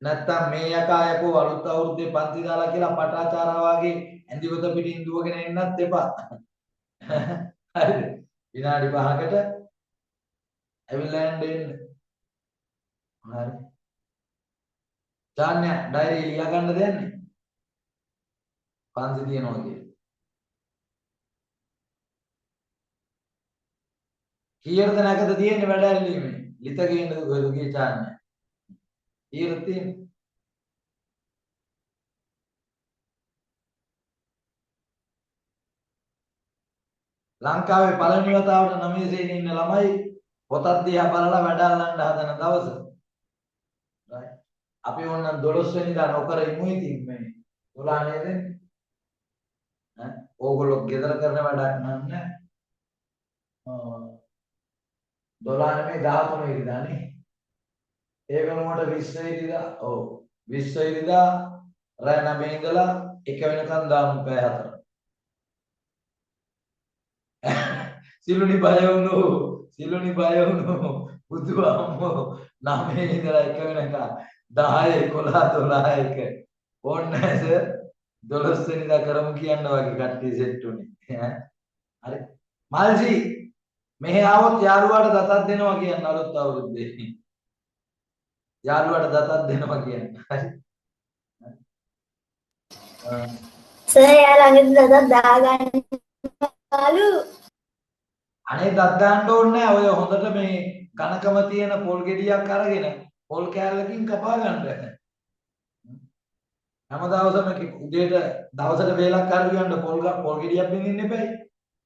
නැත්තම් මේ යකායකෝ අලුත් අවුරුද්දේ පන්ති දාලා කියලා පටාචාරා වගේ ඇඳිවත පිටින් දුවගෙන එන්නත් එපා. හරිද? විනාඩි 5කට ඇවිල්ලා එන්න. හරි. චාන්‍ය ඩයරි ලියා ගන්න දෙන්නේ. පන්ති තියනවා කියලා. කීයටද නැකද තියෙන්නේ වැඩ ඇල්ලීමේ? ලිත ගේන්නද කොහෙද ගියේ චාන්‍ය? කීයටද තියෙන්නේ? ලංකාවේ පළවෙනි වතාවට 9 ශ්‍රේණියේ ඉන්න ළමයි පොතක් දිහා බලලා වැඩ අල්ලන්න හදන දවස. අපි ඕනනම් 12 වෙනිදා නොකර ඉමු ඉතින් මේ 12 නේද? ඕගොල්ලෝ ගෙදර කරන වැඩක් නෑ. 12 නෙමෙයි 13 වෙනිදානේ. ඒ වෙනුවට 20 වෙනිදා 20 වෙනිදා රෑ 9 ඉඳලා 1 වෙනකන් දාමු පැය 4. සිලුනි බය වුණු බුදුහාමෝ 9 ඉඳලා 1 වෙනකන් 10 11 12 1 ඕන්නේ සර් 12 වෙනිදා කරමු කියන්න වගේ කට්ටිය සෙට් උනේ. හරි. මල්සි මෙහෙ ආවොත් යාළුවාට දතක් දෙනවා කියන්න අලුත් අවුරුද්දේ. යාළුවාට දතක් දෙනවා කියන්න. හරි. සර් යා ළඟට දතක් දාගන්නලු. අනේ දත් දාන්න ඕනේ නැහැ. ඔය හොඳට මේ කනකම තියෙන පොල් ගෙඩියක් අරගෙන පොල් කෑල්ලකින් කපා ගන්න. හැම දවසම උදේට දවසට වේලක් අරගෙන පොල් ගෙඩියක් බින්දින්න එපයි.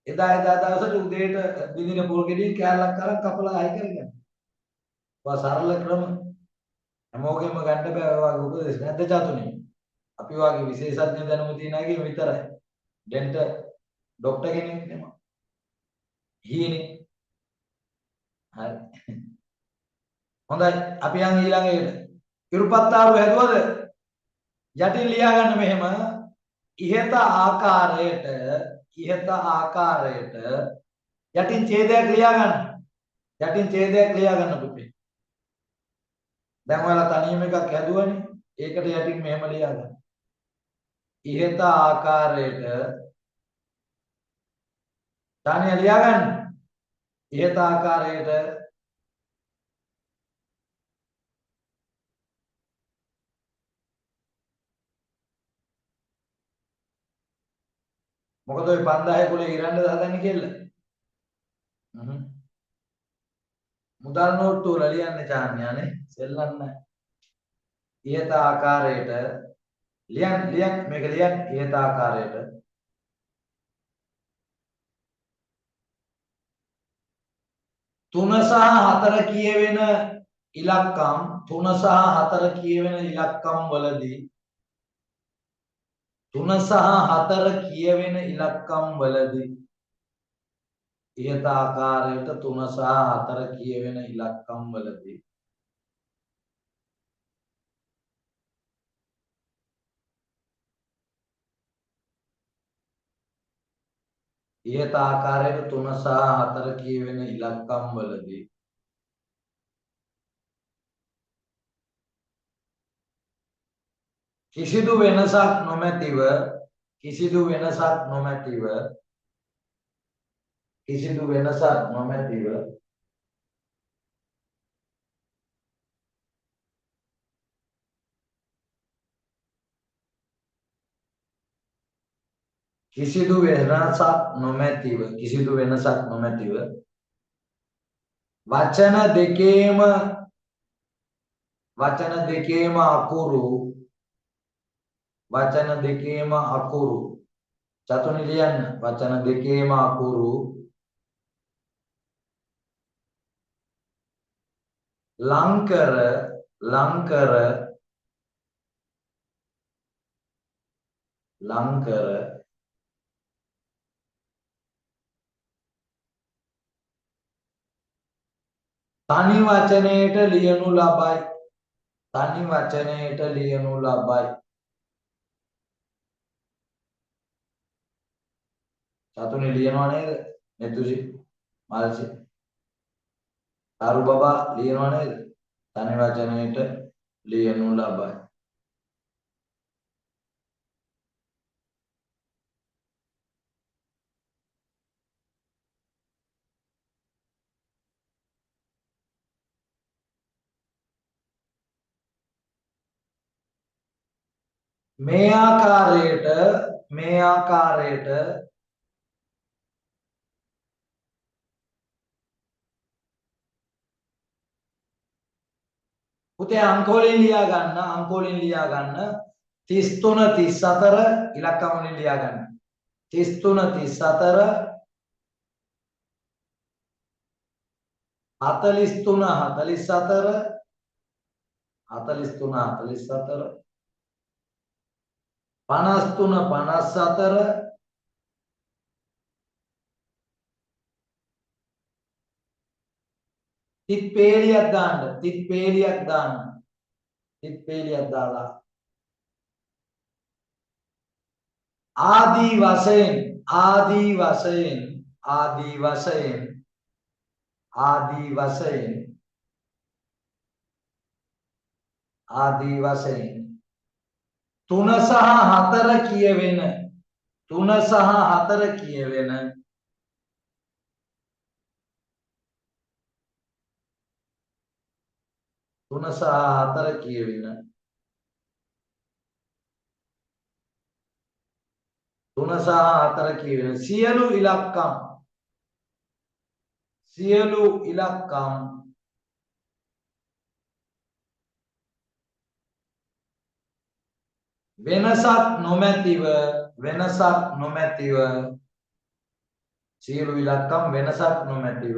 එදා දවසට උදේට බින්දින පොල් ගෙඩිය කෑල්ලක් අරන් කපලා අය කරගන්න. ඔය සරල ක්‍රම හැමෝගෙම ගන්න බෑ ඔය වගේ උපදෙස් නැද්ද චතුනේ? අපි වගේ විශේෂඥ දැනුම තියන අයගේ විතරයි. ඩෙන්ටල් ડોක්ටර් කෙනෙක් නෙමෙයි. හීනේ. හරි. හොඳයි අපි යන් ඊළඟ එකට. ඉරුපත්තාරු හැදුවද? යටින් ලියා ගන්න මෙහෙම ඉහත ආකාරයට යටින් ඡේදයක් ලියා ගන්න. යටින් ඡේදයක් ලියා ගන්න පුතේ. දැන් ඔයාලා තනියම එකක් හැදුවනේ. ඒකට යටින් මෙහෙම ලියා ගන්න. ඉහත ආකාරයට තනිය ලියා ගන්න. ඉහත ආකාරයට මොකද ඔය 5000 කුලේ ඉරන්නද හදන්නේ කියලා? මුදල් නෝට්ටු වල ලියන්නේ චාන්යානේ සෙල්ලම් නැහැ. ඉහත ආකාරයට ලියන්න මේක ලියන්න ඉහත ආකාරයට තුන සහ හතර කියවෙන ඉලක්කම් වලදී 3 සහ 4 කියවෙන ඉලක්කම් වලදී ඉහත ආකාරයට 3 සහ 4 කියවෙන ඉලක්කම් වලදී ඉහත ආකාරයට 3 සහ 4 කියවෙන ඉලක්කම් වලදී කිසිදු වෙනසක් නොමැතිව කිසිදු වෙනසක් නොමැතිව කිසිදු වෙනසක් නොමැතිව කිසිදු වෙනසක් නොමැතිව කිසිදු වෙනසක් නොමැතිව වචන දෙකේම අකුරු චතුනි ලියන්න වචන දෙකේම අකුරු ලංකර තනි වචනයට ලියනු ලබයි. චතුනි ලියනවා නේද? මෙතුසි මාල්සි අරු බබා ලියනවා නේද? තනි වචනයට ලියනු ලබයි. මේ ආකාරයට පුතේ අංක වලින් ලියා ගන්න 33 34 ඉලක්කම් වලින් ලියා ගන්න 33 34 43 54 තිත් පේලියක් දාන්න ආදී වශයෙන් 3 සහ 4 කියවෙන 3 සහ 4 කියවෙන සියලු ඉලක්කම් වෙනසක් නොමැතිව සියලු ඉලක්කම් වෙනසක් නොමැතිව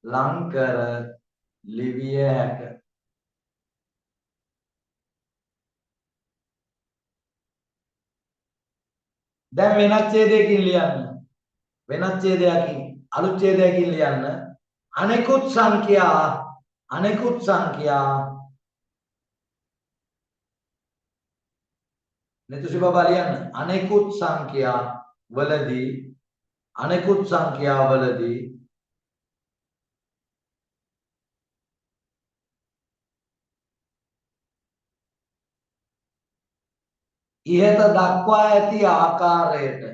ලංකර ලිවිය හැක දැන් වෙනත් ඡේදයකින් ලියන්න අලුත් ඡේදයකින් ලියන්න අනෙකුත් සංඛ්‍යා नेतुसी बाबा लियන්න අනෙකුත් සංඛ්‍යා වලදී ඉහත දක්වා ඇති ආකාරයට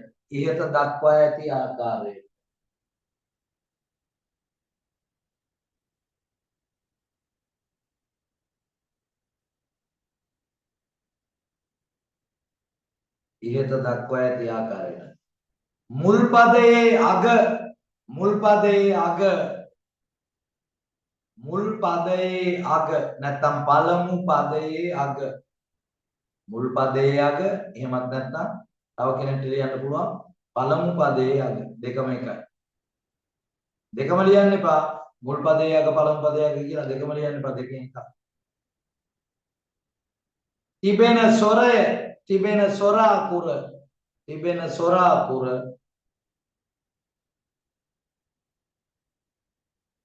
මුල් පදයේ අග නැත්නම් පළමු පදයේ අග එහෙමත් නැත්නම් තව කෙනෙක්ට ලියන්න පුළුවන් පළමු පදයේ අග දෙකම එකයි. දෙකම ලියන්න එපා. මුල් පදයේ අග පළමු පදයේ අග කියලා දෙකම ලියන්න එපා. දෙකෙන් එකක්.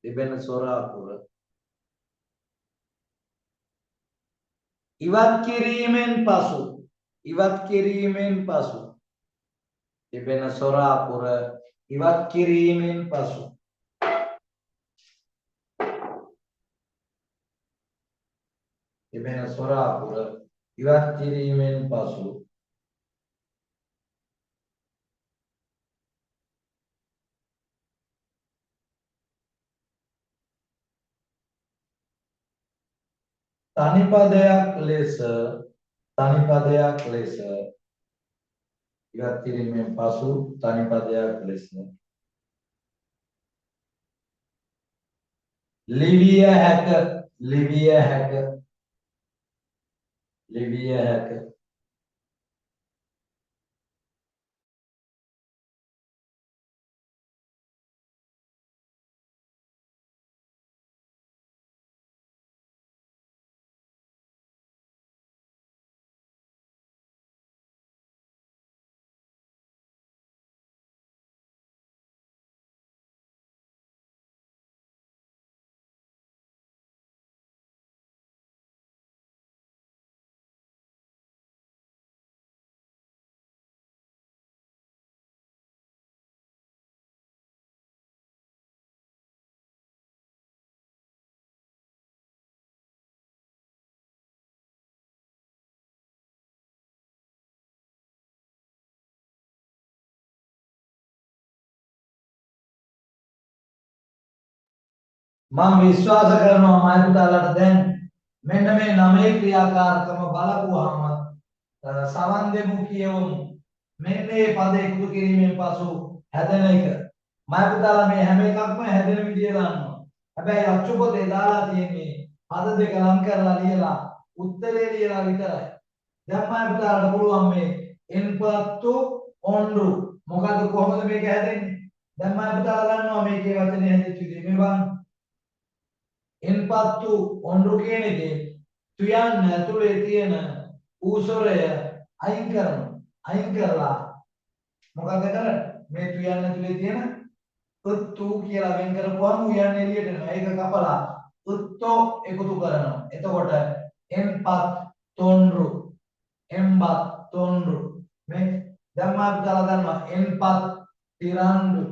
තිබෙන සොර අකුර ඉවත් කිරීමෙන් පසු තිබෙන සොර අකුර ඉවත් කිරීමෙන් පසු තිබෙන සොරාපුර ඉවත් කිරීමෙන් පසු තනිපදයක් ලෙස ඉවත් කිරීමෙන් පසු තනිපදයක් ලෙස ලිවිය හැක මම විශ්වාස කරනවා මම පුතාලට දැන් මෙන්න මේ 9 ක්‍රියාකාරකම බලපුවාම සමන් දෙමු කියවමු මෙන්න මේ පද එකතු කිරීමෙන් පසු හැදෙන එක මම පුතාලා මේ හැම එකක්ම හැදෙන විදිය දන්නවා හැබැයි අච්චු පොතේ දාලා තියෙන්නේ පද දෙක ලං කරලා ලියලා උත්තරේ ලියලා විතරයි දැන් මම පුතාලට පුළුවන් මේ එන්පත්තු ඔන්රු මොකද කොහොමද මේක හැදෙන්නේ දැන් මම පුතාලා දන්නවා මේකේ වචනේ හැදෙච්ච විදිය මේ බලන්න එන්පත්තු ඔන්රු කියන එකේ තුයන් ඇතුලේ තියෙන ඌසොරය අයින් කරලා මොකද කරන්නේ මේ තුයන් ඇතුලේ තියෙන උත්තු කියලා වෙන් කරපුවම උයන් එළියට එනවා ඒක කපලා උත්තෝ එකතු කරනවා එතකොට එන්පත් තොන්රු මේ දැන් මාත් දාලා ගන්නවා එන්පත් තිරන්දු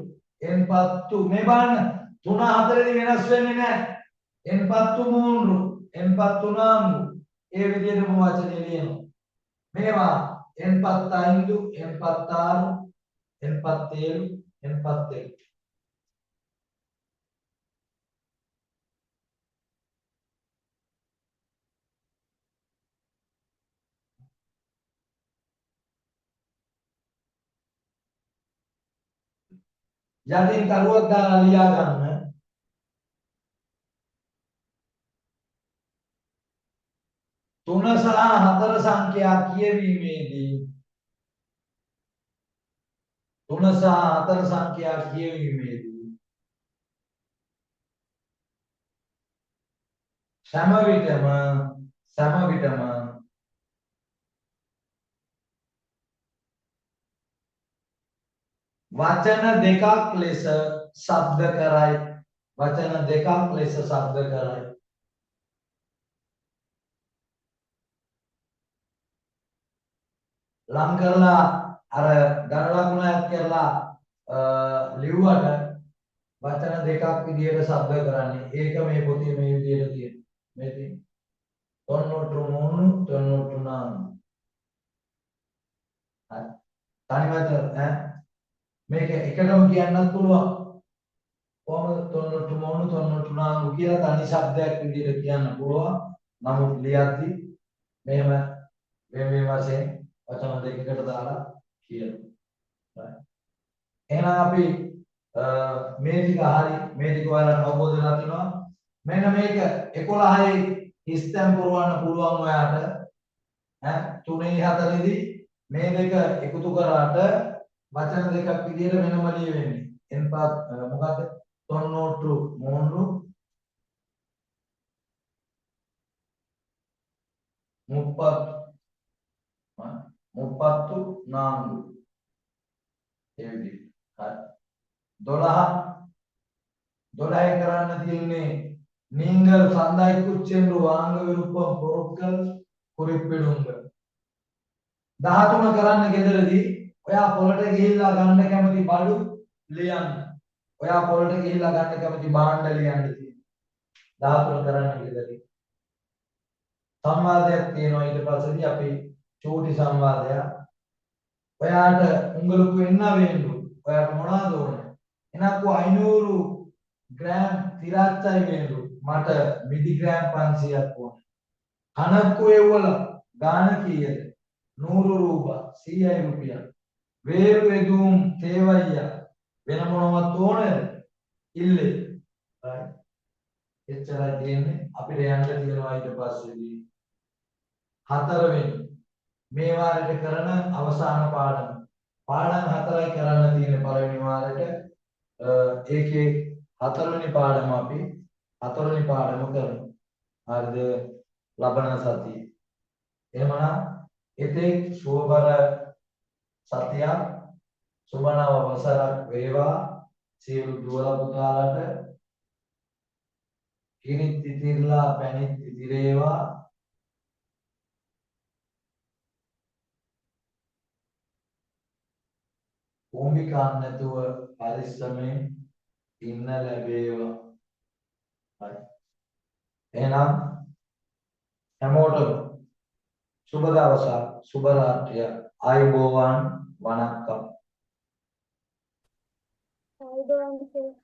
එන්පත්තු මේ බලන්න 3 4 දී වෙනස් වෙන්නේ නැහැ එන්පත්තු මූණු එන්පත්තු නාමු ඒ විදිහටම වචනේ ලියනවා මේවා එන්පත් අයින්දු එන්පත් ආරු එන්පත් තේරු එන්පත් තේරු යටින් කරුවක් දාලා ලියා ගන්න තුන සහ හතර සංඛ්‍යා කියවීමේදී සෑම විටම වචන දෙකක් ලෙස ශබ්ද කරයි ලං කරලා අර ගණ ලකුණක් කරලා ලිව්වට වචන දෙකක් විදියට ශබ්ද කරන්නේ ඒක මේ පොතේ මේ විදියට තියෙනවා මේ තියෙන 93 94 හරි තනිවත මේක එකටම කියන්නත් පුළුවන් කොහොමද 93 94 කියලා තනි શબ્දයක් විදියට කියන්න පුළුවන් නමුත් ලියද්දී මෙහෙම මේ වශයෙන් වචන දෙකකට දාලා කියනවා. එහෙනම් අපි මේ ටික හරි මේ ටික ඔයාලට අවබෝධ වෙලා තිනවා. මෙන්න මේක 11යි හිස්තැන් පුරවන්න පුළුවන් ඔයාට. 3යි 4යිදී මේ දෙක එකතු කරාට වචන දෙකක් විදියට වෙනම ලියවෙන්නේ. එන්පත් මොකද්ද? 93 34 ඒ විදිහට. හරි. 12 කරන්න තියෙන්නේ நீங்கள் சந்தைக்குச் சென்று வாங்க விருப்பம் பொருட்கள் குறிப்பிடுங்கள். 13 කරන්න ගෙදරදී ඔයා පොළට ගිහිල්ලා ගන්න කැමති බඩු ලියන්න. ඔයා පොළට ගිහිල්ලා ගන්න කැමති භාණ්ඩ ලියන්න තියෙනවා. 13 කරන්න ඉඳලා. සංවාදයක් තියෙනවා ඊට පස්සේදී අපි චූටි සංවාදයක්. ඔයාට உங்களுக்கு என்ன வேண்டும்? ඔයාට මොනවද ඕනේ? எனக்கு 500 கிராம் திராட்சை வேண்டும். මට මිලිග්‍රෑම් 500ක් ඕනේ. කනක්කු එවල ගාන කීයද? 100 ரூபாய் 100 රුපියල්. வேறு எதுவும் தேவையா? වෙන මොනවත් ඕනේද? ඉල්ලේ. එච්චරයි තියෙන්නේ. අපිට යන්න තියෙනවා ඊට පස්සේදී. 4 වෙනි මේ වාරයට කරන අවසාන පාඩම. පාඩම් 4යි කරන්න තියෙන්නේ පළවෙනි වාරයට. ඒකේ 4 වෙනි පාඩම අපි 4 වෙනි පාඩම කරමු. හරිද? ලබන සතියේ. එහෙමනම් එතෙක් සුවබර සතියක් සුබ නව වසරක් වේවා. සියලු දුවල පුතාලට කිරිත් ඉතිරිලා පැණිත් ඉතිරේවා. කොම්බි කන්න නැතුව පරිස්සමෙන් ඉන්න ලැබේවා. හරි. එහෙනම් හැමෝටම සුබ දවසක් සුබ රාත්‍රිය ආයුබෝවන් වණක්කම්. I don't